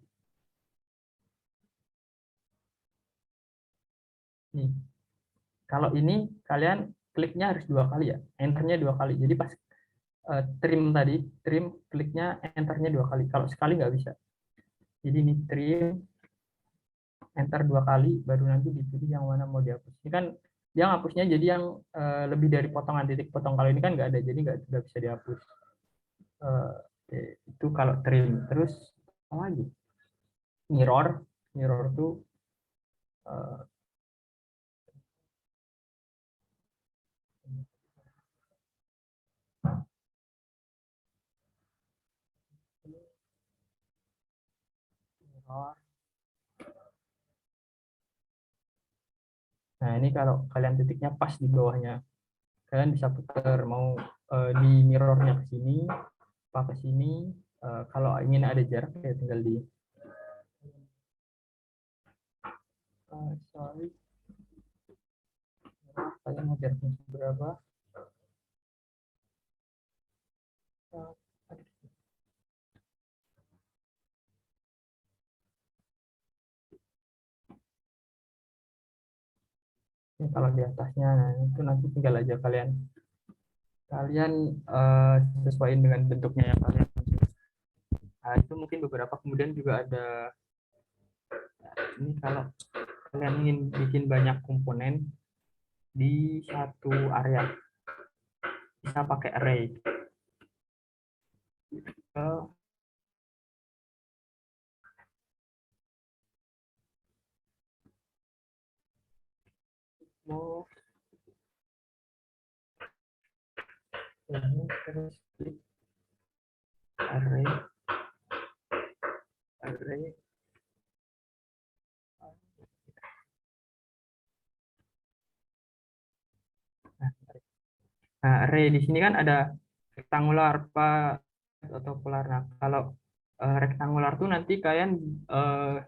Nih, kalau ini kalian kliknya harus 2 kali ya, enternya 2 kali. Jadi pas trim kliknya enternya 2 kali. Kalau sekali nggak bisa. Jadi ini trim, enter 2 kali, baru nanti dipilih yang mana mau dihapus. Ini kan dia ngapusnya jadi yang lebih dari potongan titik potong. Kalau ini kan nggak ada, jadi nggak bisa dihapus. Itu kalau trim. Terus apa lagi? Mirror tuh uh, mirror. Nah, ini kalau kalian titiknya pas di bawahnya, kalian bisa putar mau di mirrornya ke sini, apa ke sini. Kalau ingin ada jarak ya tinggal di sorry, kalian mau jaraknya berapa? Ini kalau di atasnya, nah itu nanti tinggal aja kalian kalian sesuaiin dengan bentuknya yang kalian. Nah, itu mungkin beberapa. Kemudian juga ada ini kalau kalian ingin bikin banyak komponen di satu area, bisa pakai array. Mau terus klik array, array. Nah, array di sini kan ada rektangular, atau polar. Nah, kalau rektangular tuh nanti kalian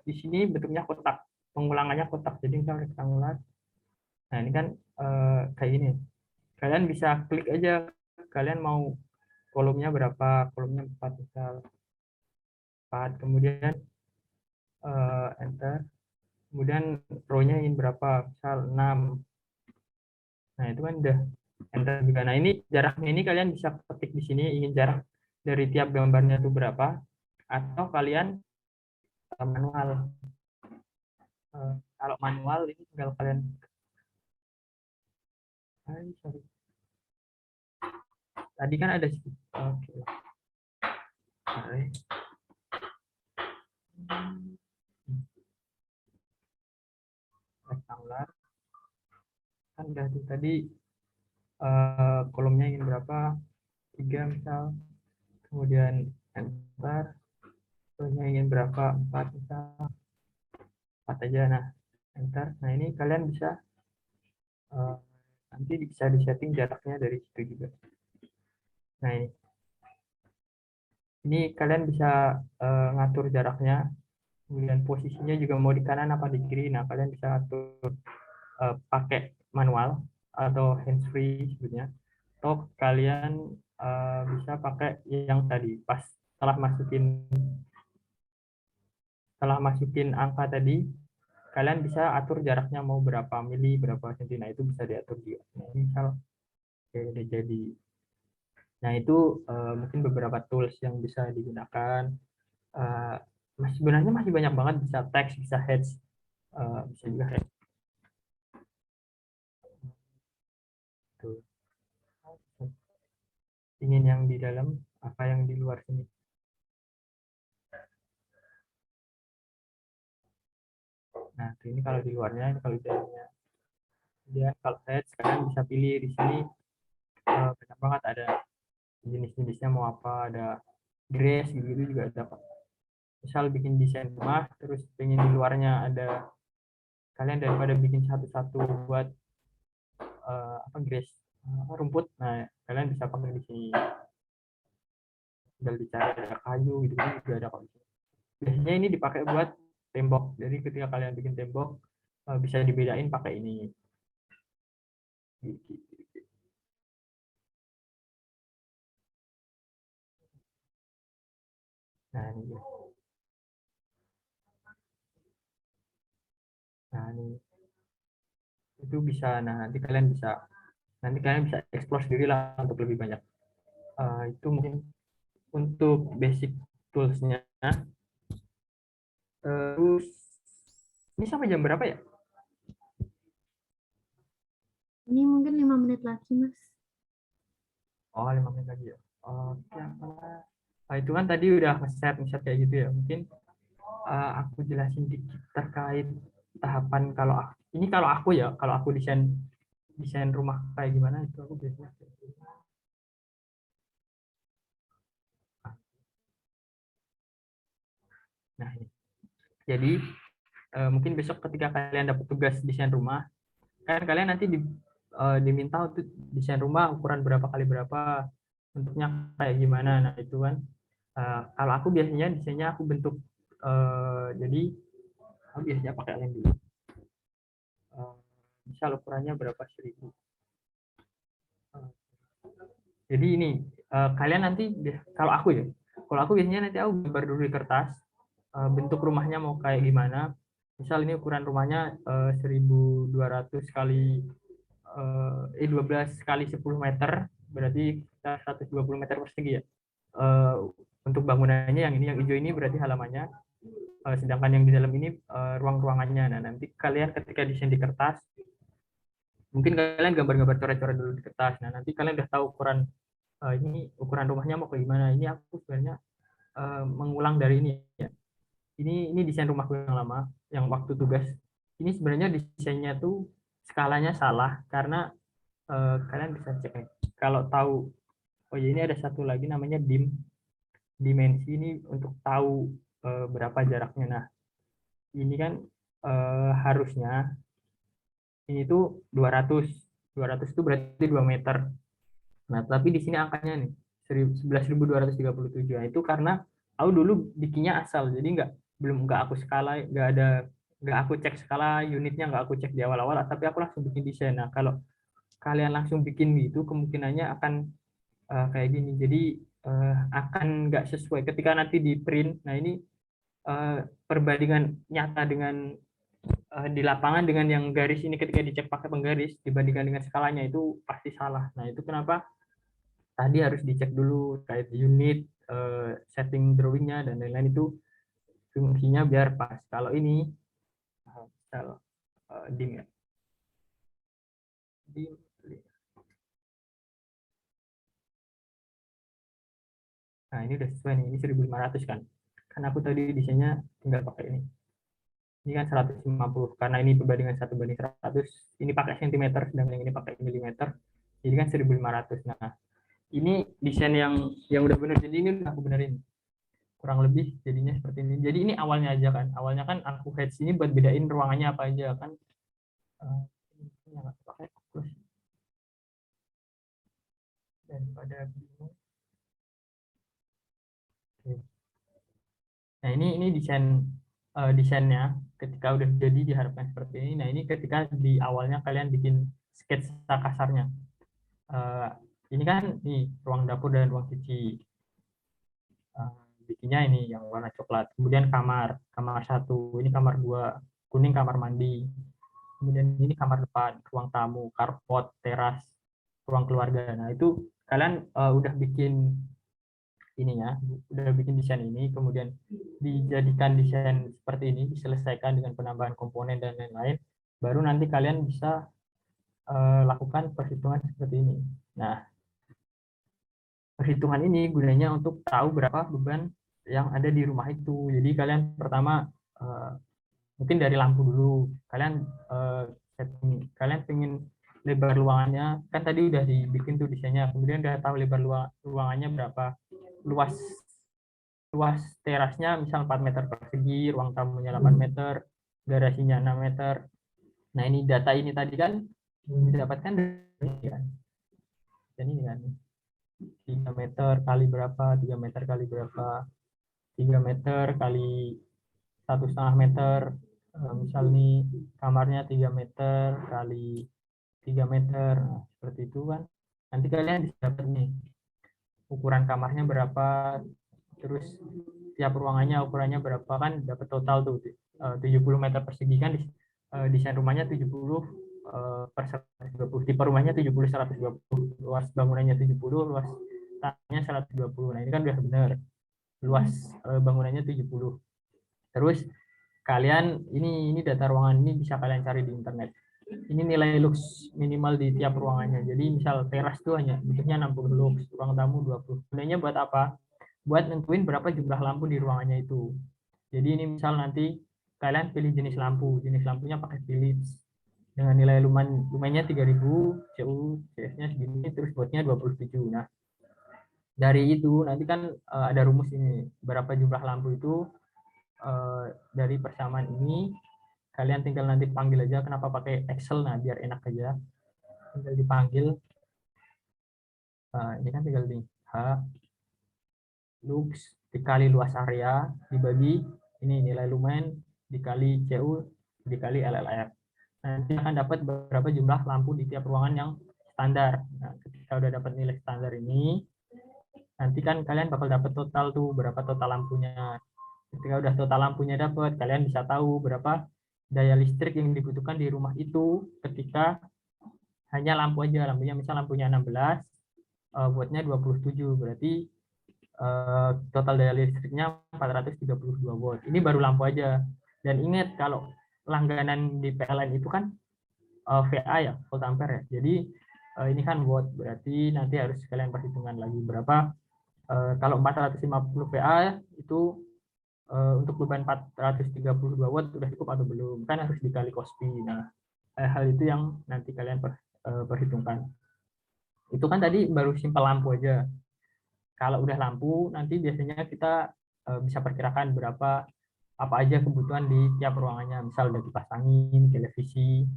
di sini bentuknya kotak, pengulangannya kotak. Jadi misal rektangular. Nah, ini kan kayak ini. Kalian bisa klik aja, kalian mau kolomnya berapa, kolomnya 4 misal 4, kemudian enter, kemudian row-nya ingin berapa, misal 6. Nah, itu kan udah enter juga. Nah, ini jaraknya ini kalian bisa ketik di sini ingin jarak dari tiap gambarnya itu berapa, atau kalian manual. Kalau manual ini tinggal kalian sorry. Tadi kan ada oke. Rektangular kan udah tuh tadi kolomnya ingin berapa, 3 misal, kemudian enter, kolomnya ingin berapa, 4 misal, 4 aja. Nah, enter. Nah, ini kalian bisa nanti bisa disetting jaraknya dari situ juga. Nah, ini kalian bisa ngatur jaraknya, kemudian posisinya juga mau di kanan apa di kiri. Nah, kalian bisa atur pakai manual atau hands free sebetulnya, atau kalian bisa pakai yang tadi pas setelah masukin angka tadi, kalian bisa atur jaraknya mau berapa mili, berapa senti. Nah, itu bisa diatur juga. Nah, misal udah jadi. Nah, itu mungkin beberapa tools yang bisa digunakan. Uh, sebenarnya masih banyak banget, bisa teks, bisa heads, bisa juga heads. Tuh. Ingin yang di dalam apa yang di luar sini. Nah, ini kalau di luarnya, ini kalau di dalamnya. Dia kalau heads kalian bisa pilih di sini, banyak banget ada jenis-jenisnya mau apa, ada grace gitu, juga ada. Misal bikin desain rumah terus pengen di luarnya ada, kalian daripada bikin satu-satu buat apa grass, rumput, nah kalian bisa pakai di sini, tinggal dicari ada kayu gitu juga ada kok. Biasanya ini dipakai buat tembok, jadi ketika kalian bikin tembok bisa dibedain pakai ini gitu. Nah ini, nah ini itu bisa. Nah, nanti kalian bisa explore sendiri lah untuk lebih banyak. Itu mungkin untuk basic toolsnya. Terus ini sampai jam berapa ya? Ini mungkin 5 menit lagi, Mas. Oh, 5 menit lagi ya. Oke. Nah, itu kan tadi udah ngeset kayak gitu ya. Mungkin aku jelasin dikit terkait tahapan. Kalau aku ya, kalau aku desain desain rumah kayak gimana, itu aku biasanya. Nah, ini. Jadi mungkin besok ketika kalian dapat tugas desain rumah, kan kalian nanti diminta untuk desain rumah ukuran berapa kali berapa, bentuknya kayak gimana. Nah itu kan kalau aku biasanya desainnya aku bentuk jadi aku biasanya pakai lem dulu. Misal ukurannya berapa 1000. Jadi ini kalian nanti kalau aku biasanya nanti aku gambar dulu di kertas bentuk rumahnya mau kayak gimana. Misal ini ukuran rumahnya 1200 kali 12 kali 10 meter, berarti kita 120 meter persegi ya. Eh, untuk bangunannya yang ini, yang hijau ini berarti halamannya, sedangkan yang di dalam ini ruang-ruangannya. Nah nanti kalian ketika desain di kertas, mungkin kalian gambar-gambar coret-coret dulu di kertas. Nah nanti kalian udah tahu ukuran ini ukuran rumahnya mau kayak gimana. Ini aku sebenarnya mengulang dari ini ya. Ini desain rumahku yang lama, yang waktu tugas. Ini sebenarnya desainnya tuh skalanya salah karena kalian bisa cek nih. Kalau tahu, oh ya ini ada satu lagi namanya dimensi ini untuk tahu berapa jaraknya. Nah ini kan harusnya ini tuh 200 itu berarti 2 meter. Nah tapi di sini angkanya nih 11.237. Nah, itu karena aku dulu bikinnya asal, jadi nggak aku skala, nggak aku cek skala unitnya, nggak aku cek di awal-awal, tapi aku langsung bikin desain. Nah kalau kalian langsung bikin gitu kemungkinannya akan kayak gini, jadi akan nggak sesuai ketika nanti di print. Nah ini perbandingan nyata dengan di lapangan dengan yang garis ini ketika dicek pakai penggaris dibandingkan dengan skalanya itu pasti salah. Nah itu kenapa tadi harus dicek dulu terkait unit, setting drawingnya dan lain-lain itu fungsinya biar pas. Kalau ini misal dim ya, dim. Nah ini udah sesuai nih, ini 1500 kan. Kan aku tadi desainnya tinggal pakai ini. Ini kan 150 karena ini perbandingan 1:100. Ini pakai sentimeter, sedangkan yang ini pakai milimeter. Jadi kan 1500. Nah ini desain yang udah bener, jadi ini udah aku benerin kurang lebih jadinya seperti ini. Jadi ini awalnya aja kan, awalnya kan aku heads ini buat bedain ruangannya apa aja kan. Ini nggak pakai plus daripada bingung. Oke. Nah ini desainnya ketika udah jadi diharapkan seperti ini. Nah ini ketika di awalnya kalian bikin sketsa kasarnya. Eh, ini kan nih ruang dapur dan ruang cuci. Eh, bikinnya ini yang warna coklat. Kemudian kamar satu, ini kamar dua, kuning kamar mandi. Kemudian ini kamar depan, ruang tamu, carport, teras, ruang keluarga. Nah itu kalian udah bikin ini ya, udah bikin desain ini, kemudian dijadikan desain seperti ini, diselesaikan dengan penambahan komponen dan lain-lain, baru nanti kalian bisa lakukan perhitungan seperti ini. Nah, perhitungan ini gunanya untuk tahu berapa beban yang ada di rumah itu. Jadi kalian pertama mungkin dari lampu dulu. Kalian pengen lebar ruangannya, kan tadi udah dibikin tuh desainnya. Kemudian udah tahu lebar ruangannya berapa, luas luas terasnya misal 4 meter persegi, ruang tamunya 8 meter, garasinya 6 meter. Nah ini data ini tadi kan didapatkan dari kan. Dan ini kan 3 meter kali berapa, 3 meter kali berapa, 3 meter kali 1,5 meter. Misal nih kamarnya 3 meter kali 3 meter. Nah, seperti itu kan. Nanti kalian bisa dapat nih ukuran kamarnya berapa, terus tiap ruangannya ukurannya berapa, kan dapat total tuh 70 meter persegi kan. Desain rumahnya 70 per 120, tipe rumahnya 70 120, luas bangunannya 70, luas tanahnya 120. Nah ini kan udah benar, luas bangunannya 70. Terus kalian ini data ruangan ini bisa kalian cari di internet. Ini nilai lux minimal di tiap ruangannya. Jadi misal teras itu hanya bentuknya 60 lux, ruang tamu 20. Gunanya buat apa? Buat nentuin berapa jumlah lampu di ruangannya itu. Jadi ini misal nanti kalian pilih jenis lampunya pakai Philips dengan nilai lumennya 3000, CU CS-nya segini, terus wattnya 27. Nah, dari itu nanti kan ada rumus ini, berapa jumlah lampu itu dari persamaan ini kalian tinggal nanti panggil aja. Kenapa pakai Excel? Nah, biar enak aja. Tinggal dipanggil. Ini kan tinggal di H lux dikali luas area dibagi ini nilai lumen dikali CU dikali LLF. Nanti akan dapat berapa jumlah lampu di tiap ruangan yang standar. Nah, ketika udah dapat nilai standar ini, nanti kan kalian bakal dapat total tuh berapa total lampunya. Ketika udah total lampunya dapat, kalian bisa tahu berapa daya listrik yang dibutuhkan di rumah itu ketika hanya lampu aja. Lampunya misal lampunya 16, wattnya 27, berarti total daya listriknya 432 watt. Ini baru lampu aja. Dan ingat kalau langganan di PLN itu kan VA ya, volt ampere ya. Jadi ini kan watt, berarti nanti harus kalian perhitungkan lagi berapa. Kalau 450 VA itu untuk beban 432 watt sudah cukup atau belum, kan harus dikali cospi. Nah, hal itu yang nanti kalian perhitungkan. Itu kan tadi baru simpel lampu aja. Kalau udah lampu, nanti biasanya kita bisa perkirakan berapa apa aja kebutuhan di tiap ruangannya. Misal udah kipas angin, televisi,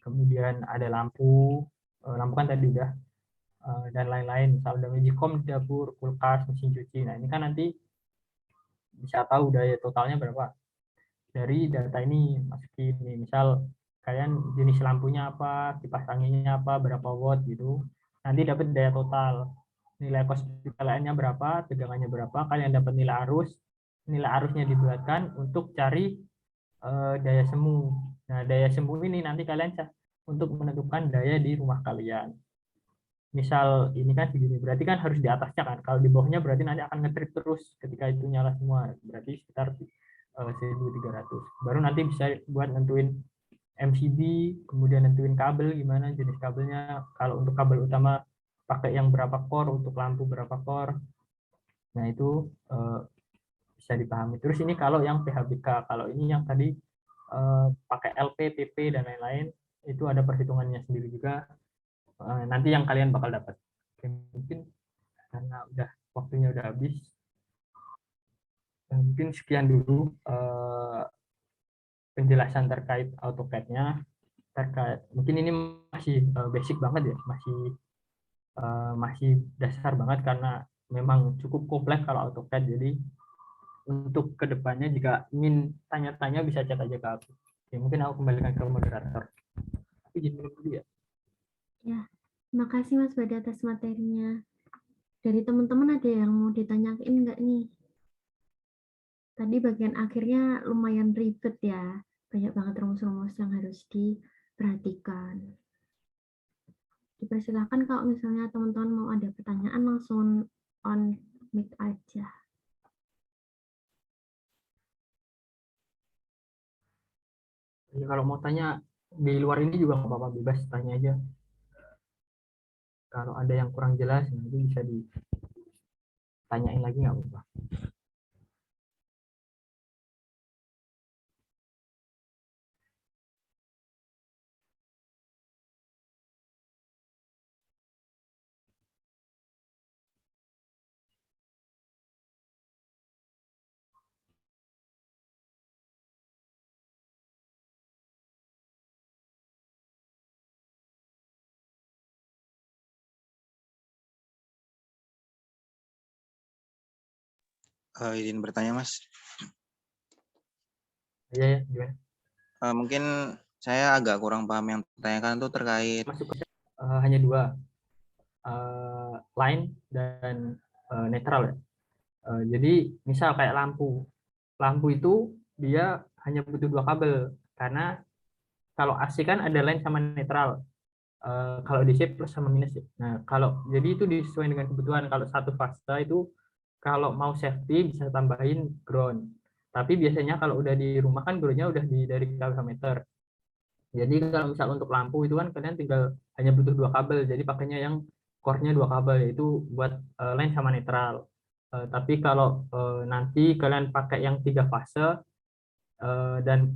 kemudian ada lampu, lampu kan tadi udah, dan lain-lain. Misal ada magicom di dapur, kulkas, mesin cuci. Nah, ini kan nanti bisa tahu daya totalnya berapa. Dari data ini masukin nih, misal kalian jenis lampunya apa, kipas anginnya apa, berapa watt gitu. Nanti dapat daya total. Nilai kos PLN-nya berapa, tegangannya berapa, kalian dapat nilai arusnya dibuatkan untuk cari daya semu. Nah, daya semu ini nanti kalian untuk menentukan daya di rumah kalian. Misal ini kan segini, berarti kan harus di atasnya kan. Kalau di bawahnya berarti nanti akan ngetrip terus ketika itu nyala semua. Berarti sekitar 1.300. Baru nanti bisa buat nentuin MCB, kemudian nentuin kabel gimana jenis kabelnya. Kalau untuk kabel utama pakai yang berapa core, untuk lampu berapa core. Nah, itu bisa dipahami. Terus ini kalau yang PHBK, kalau ini yang tadi pakai LP, PP dan lain-lain, itu ada perhitungannya sendiri juga. Nanti yang kalian bakal dapat. Oke, mungkin karena udah waktunya udah habis, mungkin sekian dulu penjelasan terkait AutoCAD-nya. Mungkin ini masih basic banget ya, masih dasar banget karena memang cukup kompleks kalau AutoCAD. Jadi untuk kedepannya jika ingin tanya-tanya bisa chat aja ke aku. Oke, mungkin aku kembalikan ke moderator. Aku izin dulu ya. Ya, makasih Mas Bada atas materinya. Dari teman-teman ada yang mau ditanyain nggak nih? Tadi bagian akhirnya lumayan ribet ya. Banyak banget rumus-rumus yang harus diperhatikan. Dipersilakan kalau misalnya teman-teman mau ada pertanyaan langsung on mic aja. Ya, kalau mau tanya di luar ini juga nggak apa-apa, bebas tanya aja. Kalau ada yang kurang jelas nanti bisa ditanyain lagi nggak apa-apa. Izin bertanya, Mas. Iya ya, gimana? Mungkin saya agak kurang paham yang ditanyakan itu terkait. Masuk hanya dua, line dan netral ya. Jadi misal kayak lampu itu dia hanya butuh dua kabel karena kalau AC kan ada line sama netral. Kalau DC plus sama minus ya. Nah, kalau jadi itu disesuaikan dengan kebutuhan. Kalau satu fase itu kalau mau safety bisa tambahin ground. Tapi biasanya kalau udah di rumah kan groundnya udah dari kWh meter. Jadi kalau misal untuk lampu itu kan kalian tinggal hanya butuh dua kabel. Jadi pakainya yang core-nya dua kabel, yaitu buat line sama netral. Tapi kalau nanti kalian pakai yang tiga fase dan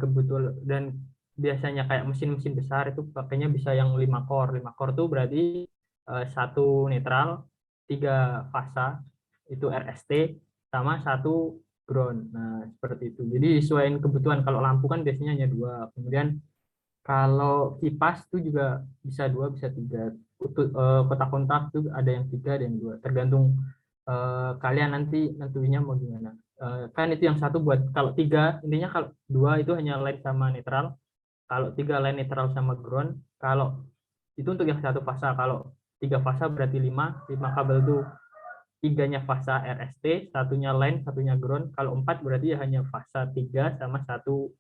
biasanya kayak mesin-mesin besar itu pakainya bisa yang 5 core. 5 core itu berarti satu netral, tiga fasa itu RST, sama satu ground. Nah, seperti itu. Jadi sesuaiin kebutuhan. Kalau lampu kan biasanya hanya 2. Kemudian kalau kipas itu juga bisa 2, bisa 3. Untuk kotak-kotak itu ada yang 3, ada yang 2. Tergantung kalian nanti nentuinnya mau gimana. Kan itu yang satu buat kalau 3, intinya kalau 2 itu hanya line sama netral. Kalau 3 line netral sama ground. Kalau itu untuk yang satu fasa. Kalau 3 fasa berarti 5 kabel itu 3-nya fasa RST, satunya line, satunya ground. Kalau 4 berarti ya hanya fasa 3 sama 1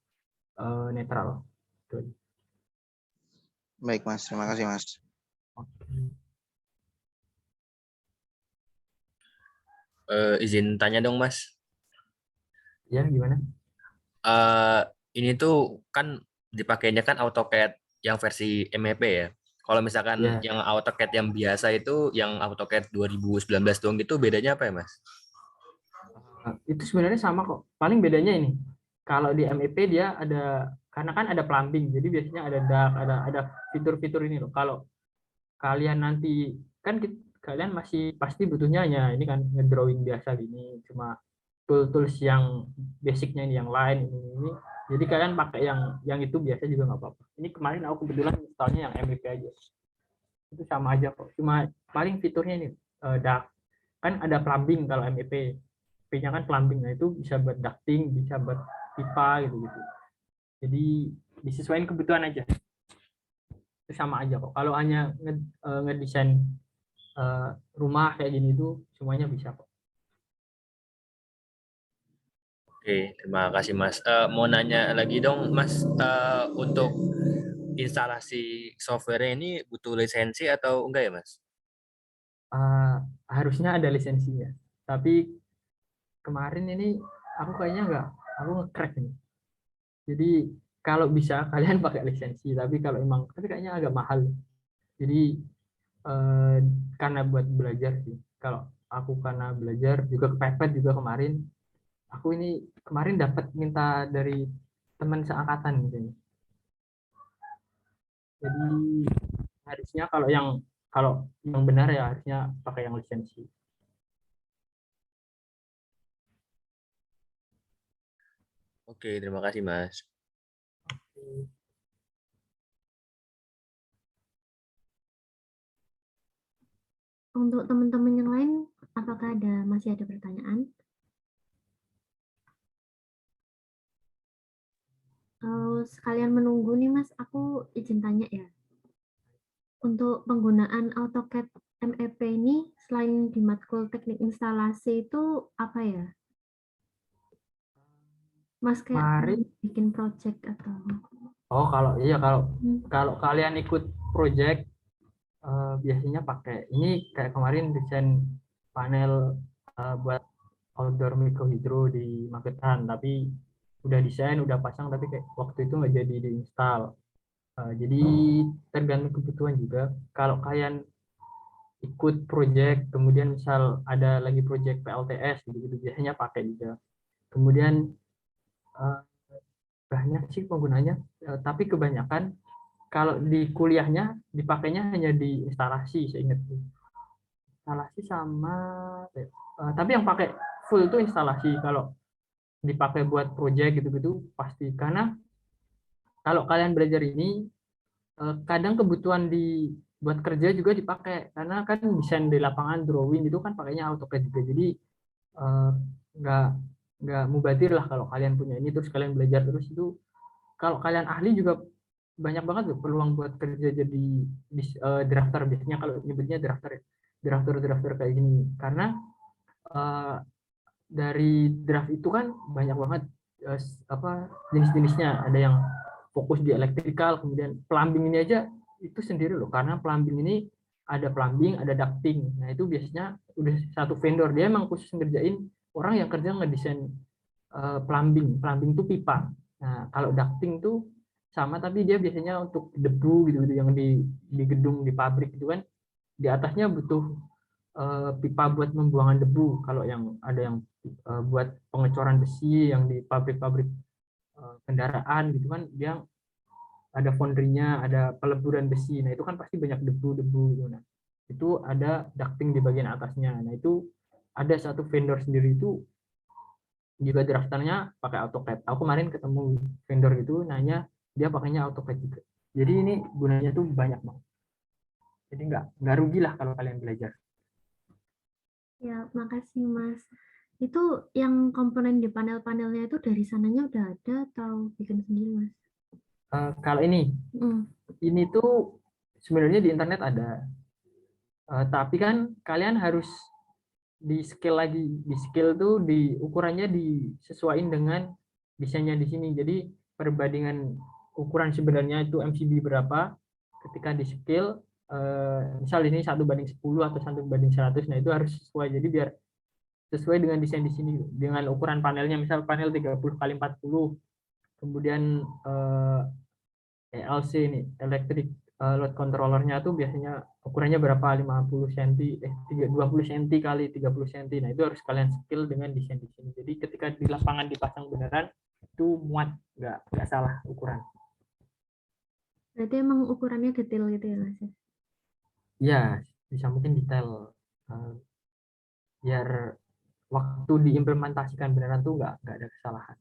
netral. Gitu. Baik, Mas. Terima kasih, Mas. Izin tanya dong, Mas. Ya, gimana? Ini tuh kan dipakainya kan AutoCAD yang versi MEP ya. Kalau misalkan Ya, yang AutoCAD yang biasa itu, yang AutoCAD 2019 dong, itu bedanya apa ya, Mas? itu sebenarnya sama kok. Paling bedanya ini. Kalau di MEP dia ada, karena kan ada plumbing, jadi biasanya ada dark, ada fitur-fitur ini loh. Kalau kalian nanti kan kalian masih pasti butuhnya hanya ini kan ngedrawing biasa gini, cuma tools yang basicnya ini yang lain ini. Jadi kalian pakai yang itu biasa juga nggak apa-apa. Ini kemarin aku kebetulan installnya yang MEP aja. Itu sama aja kok. Cuma paling fiturnya ini dark. Kan ada plumbing kalau MEP. P-nya kan plumbing, nah itu bisa buat ducting, bisa buat pipa gitu-gitu. Jadi disesuaikan kebutuhan aja. Itu sama aja kok. Kalau hanya ngedesain rumah kayak gini itu semuanya bisa kok. Oke, terima kasih, Mas. Mau nanya lagi dong, Mas, untuk instalasi software ini butuh lisensi atau enggak ya, Mas? Harusnya ada lisensinya. Tapi kemarin ini aku kayaknya nggak, aku nge-crack ini. Jadi kalau bisa kalian pakai lisensi, tapi kalau emang, tapi kayaknya agak mahal. Jadi eh, karena buat belajar sih. Kalau aku karena belajar juga kepepet juga kemarin. Aku ini kemarin dapat minta dari teman seangkatan gitu. Jadi harusnya kalau yang benar ya harusnya pakai yang lisensi. Oke, terima kasih, Mas. Untuk teman-teman yang lain, apakah masih ada pertanyaan? Sekalian menunggu nih Mas, aku izin tanya ya. Untuk penggunaan AutoCAD MEP ini, selain di matkul teknik instalasi itu apa ya? Mas kayak Kemarin, bikin project atau? kalau iya kalau kalian ikut project biasanya pakai ini kayak kemarin desain panel buat outdoor microhydro di Magetan, tapi udah desain udah pasang tapi kayak waktu itu nggak jadi diinstal. Jadi tergantung kebutuhan juga. Kalau kalian ikut project kemudian misal ada lagi project PLTS gitu, biasanya pakai juga. Kemudian eh, banyak sih penggunanya, tapi kebanyakan kalau di kuliahnya dipakainya hanya di instalasi, saya ingat. Instalasi sama tapi yang pakai full itu instalasi. Kalau dipakai buat project gitu-gitu pasti, karena kalau kalian belajar ini kadang kebutuhan di buat kerja juga dipakai, karena kan desain di lapangan drawing itu kan pakainya AutoCAD juga. Jadi eh, nggak nggak mubadir lah kalau kalian punya ini terus kalian belajar terus. Itu kalau kalian ahli juga banyak banget tuh peluang buat kerja jadi drafter. Biasanya kalau nyebutnya drafter ya, drafter kayak gini, karena eh, dari draft itu kan banyak banget apa jenis-jenisnya. Ada yang fokus di elektrikal, kemudian plumbing ini aja itu sendiri loh, karena plumbing ini ada plumbing, ada ducting. Nah itu biasanya udah satu vendor, dia emang khusus ngerjain orang yang kerja ngedesain plumbing. Plumbing itu pipa. Nah kalau ducting tuh sama, tapi dia biasanya untuk debu gitu, yang di gedung di pabrik itu kan di atasnya butuh pipa buat pembuangan debu. Kalau yang ada yang buat pengecoran besi yang di pabrik-pabrik kendaraan gitu kan, dia ada foundry-nya, ada peleburan besi. Nah, itu kan pasti banyak debu-debu gitu. Nah, itu ada ducting di bagian atasnya. Nah, itu ada satu vendor sendiri itu juga drafternya pakai AutoCAD. Aku kemarin ketemu vendor gitu nanya dia pakainya AutoCAD juga. Jadi ini gunanya tuh banyak banget. Jadi nggak rugi lah kalau kalian belajar. Ya, makasih Mas. Itu yang komponen di panel-panelnya itu dari sananya udah ada atau bikin sendiri Mas? Kalau ini Hmm. tuh sebenarnya di internet ada. Tapi kan kalian harus di scale lagi. Di scale tuh di ukurannya disesuaikan dengan desainnya di sini. Jadi perbandingan ukuran sebenarnya itu MCB berapa, ketika di scale misal ini 1:10 atau 1:100, nah itu harus sesuai. Jadi biar sesuai dengan desain di sini, dengan ukuran panelnya, misal panel 30x40, kemudian ELC ini electric load controllernya tuh biasanya ukurannya berapa, 50 cm 20 cm kali 30 cm. Nah itu harus kalian skill dengan desain di sini. Jadi ketika di lapangan dipasang beneran itu muat, nggak salah ukuran. Berarti emang ukurannya detail gitu ya Mas? Ya bisa mungkin detail, biar waktu diimplementasikan beneran tuh nggak ada kesalahan.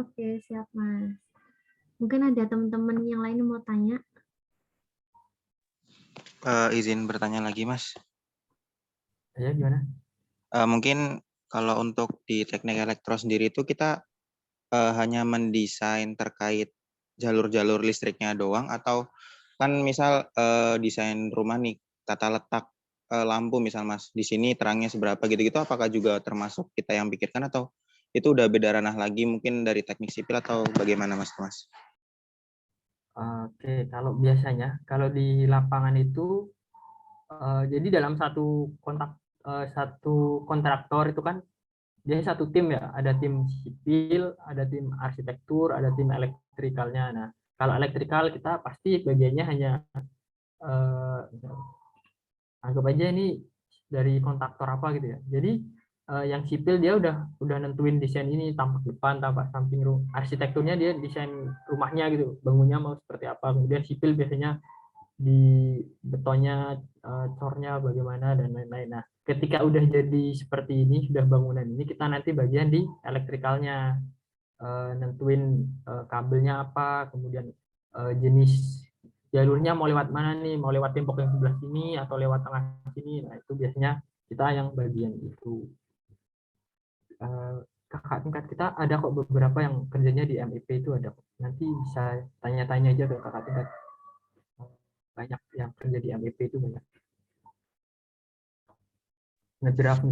Oke, siap Mas. Mungkin ada teman-teman yang lain yang mau tanya. Izin bertanya lagi, Mas. Ya gimana? Mungkin kalau untuk di teknik elektro sendiri itu kita hanya mendesain terkait jalur-jalur listriknya doang, atau kan misal desain rumah nih, tata letak lampu misal Mas, di sini terangnya seberapa gitu-gitu, apakah juga termasuk kita yang pikirkan atau itu udah beda ranah lagi mungkin dari teknik sipil atau bagaimana Mas? Oke, kalau biasanya kalau di lapangan itu jadi dalam satu kontraktor itu kan dia satu tim ya, ada tim sipil, ada tim arsitektur, ada tim elektrikalnya. Nah, kalau elektrikal kita pasti bagiannya hanya eh, anggap aja ini dari kontraktor apa gitu ya. Jadi yang sipil dia udah nentuin desain ini, tampak depan, tampak samping, arsitekturnya dia desain rumahnya gitu, bangunnya mau seperti apa. Kemudian sipil biasanya di betonnya, cornya bagaimana dan lain-lain. Nah, ketika udah jadi seperti ini, sudah bangunan ini, kita nanti bagian di elektrikalnya, nentuin kabelnya apa, kemudian jenis jalurnya mau lewat mana nih, mau lewat tembok yang sebelah sini atau lewat tengah sini. Nah, itu biasanya kita yang bagian itu. Kakak tingkat kita ada kok beberapa yang kerjanya di MEP itu ada. Nanti bisa tanya-tanya aja ke kakak tingkat. Banyak yang kerja di MEP itu banyak. Ngedraft.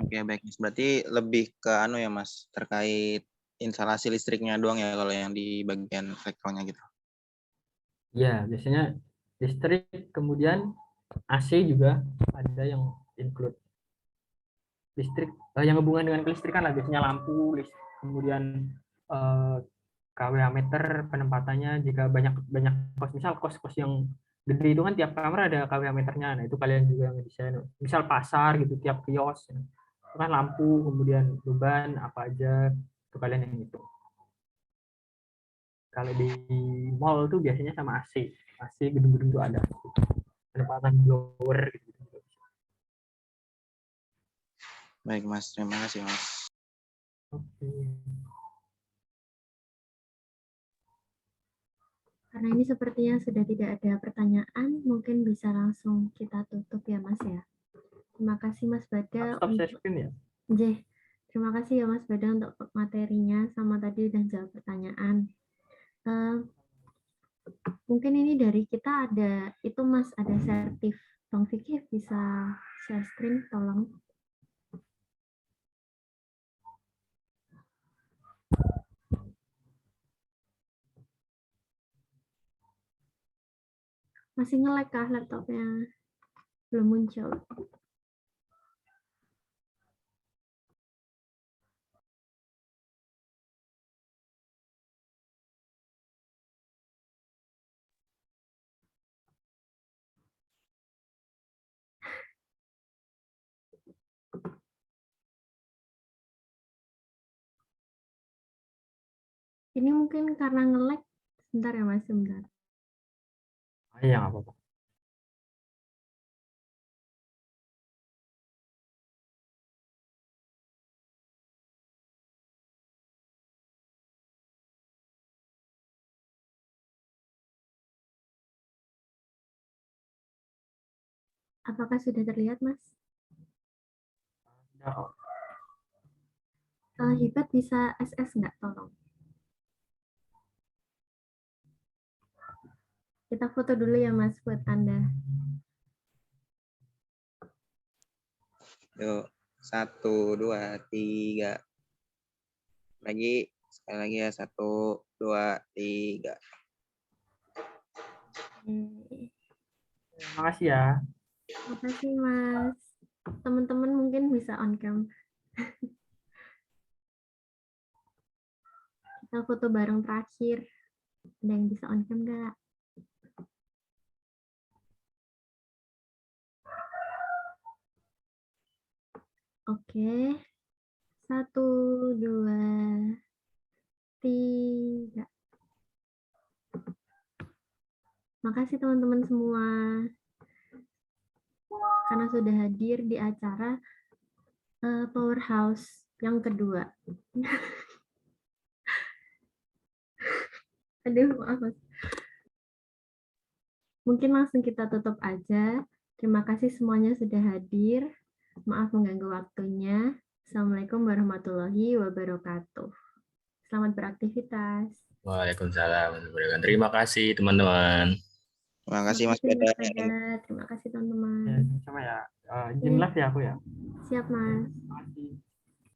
Oke, baik Mas. Berarti lebih ke anu ya Mas, terkait instalasi listriknya doang ya kalau yang di bagian elektronya gitu. Ya, biasanya listrik, kemudian AC juga ada yang include listrik, yang hubungan dengan kelistrikan lah, biasanya lampu, kemudian eh, kWh meter penempatannya, jika banyak banyak kos, misal kos-kos yang gede itu kan tiap kamar ada kWh meternya. Nah, itu kalian juga yang desain. Misal pasar gitu, tiap kios itu kan lampu, kemudian beban apa aja itu kalian yang itu. Kalau di mall tuh biasanya sama AC. AC gedung-gedung tuh ada penempatan blower gitu. Baik Mas, terima kasih Mas. Oke. Karena ini sepertinya sudah tidak ada pertanyaan, mungkin bisa langsung kita tutup ya Mas ya. Terima kasih Mas Bada Stop share untuk screen ya. Terima kasih ya Mas Bada untuk materinya sama tadi udah jawab pertanyaan. Mungkin ini dari kita ada itu Mas, ada sertif. Bang Fikih bisa share screen tolong. Masih nge-lag kah laptopnya? Belum muncul. Ini mungkin karena nge-lag. Sebentar ya Mas, sebentar. Iya, nggak apa-apa. Apakah sudah terlihat, Mas? Ya, oh, Hibat bisa SS nggak, tolong? Kita foto dulu ya, Mas, buat Anda. Yuk, 1, 2, 3. Lagi, sekali lagi ya, 1, 2, 3. makasih ya. Makasih, Mas. Teman-teman mungkin bisa on cam. Kita foto bareng terakhir. Ada yang bisa on cam nggak? Oke. 1, 2, 3. Makasih teman-teman semua. Karena sudah hadir di acara Powerhouse yang kedua. Aduh, maaf, Mas. Mungkin langsung kita tutup aja. Terima kasih semuanya sudah hadir. Maaf mengganggu waktunya. Assalamualaikum warahmatullahi wabarakatuh. Selamat beraktivitas. Waalaikumsalam. Terima kasih teman-teman. Terima kasih Mas Terima Beda. kasih, Mas Beda. Terima kasih teman-teman. Ya, sama ya. Izin live ya aku ya. Siap, Mas.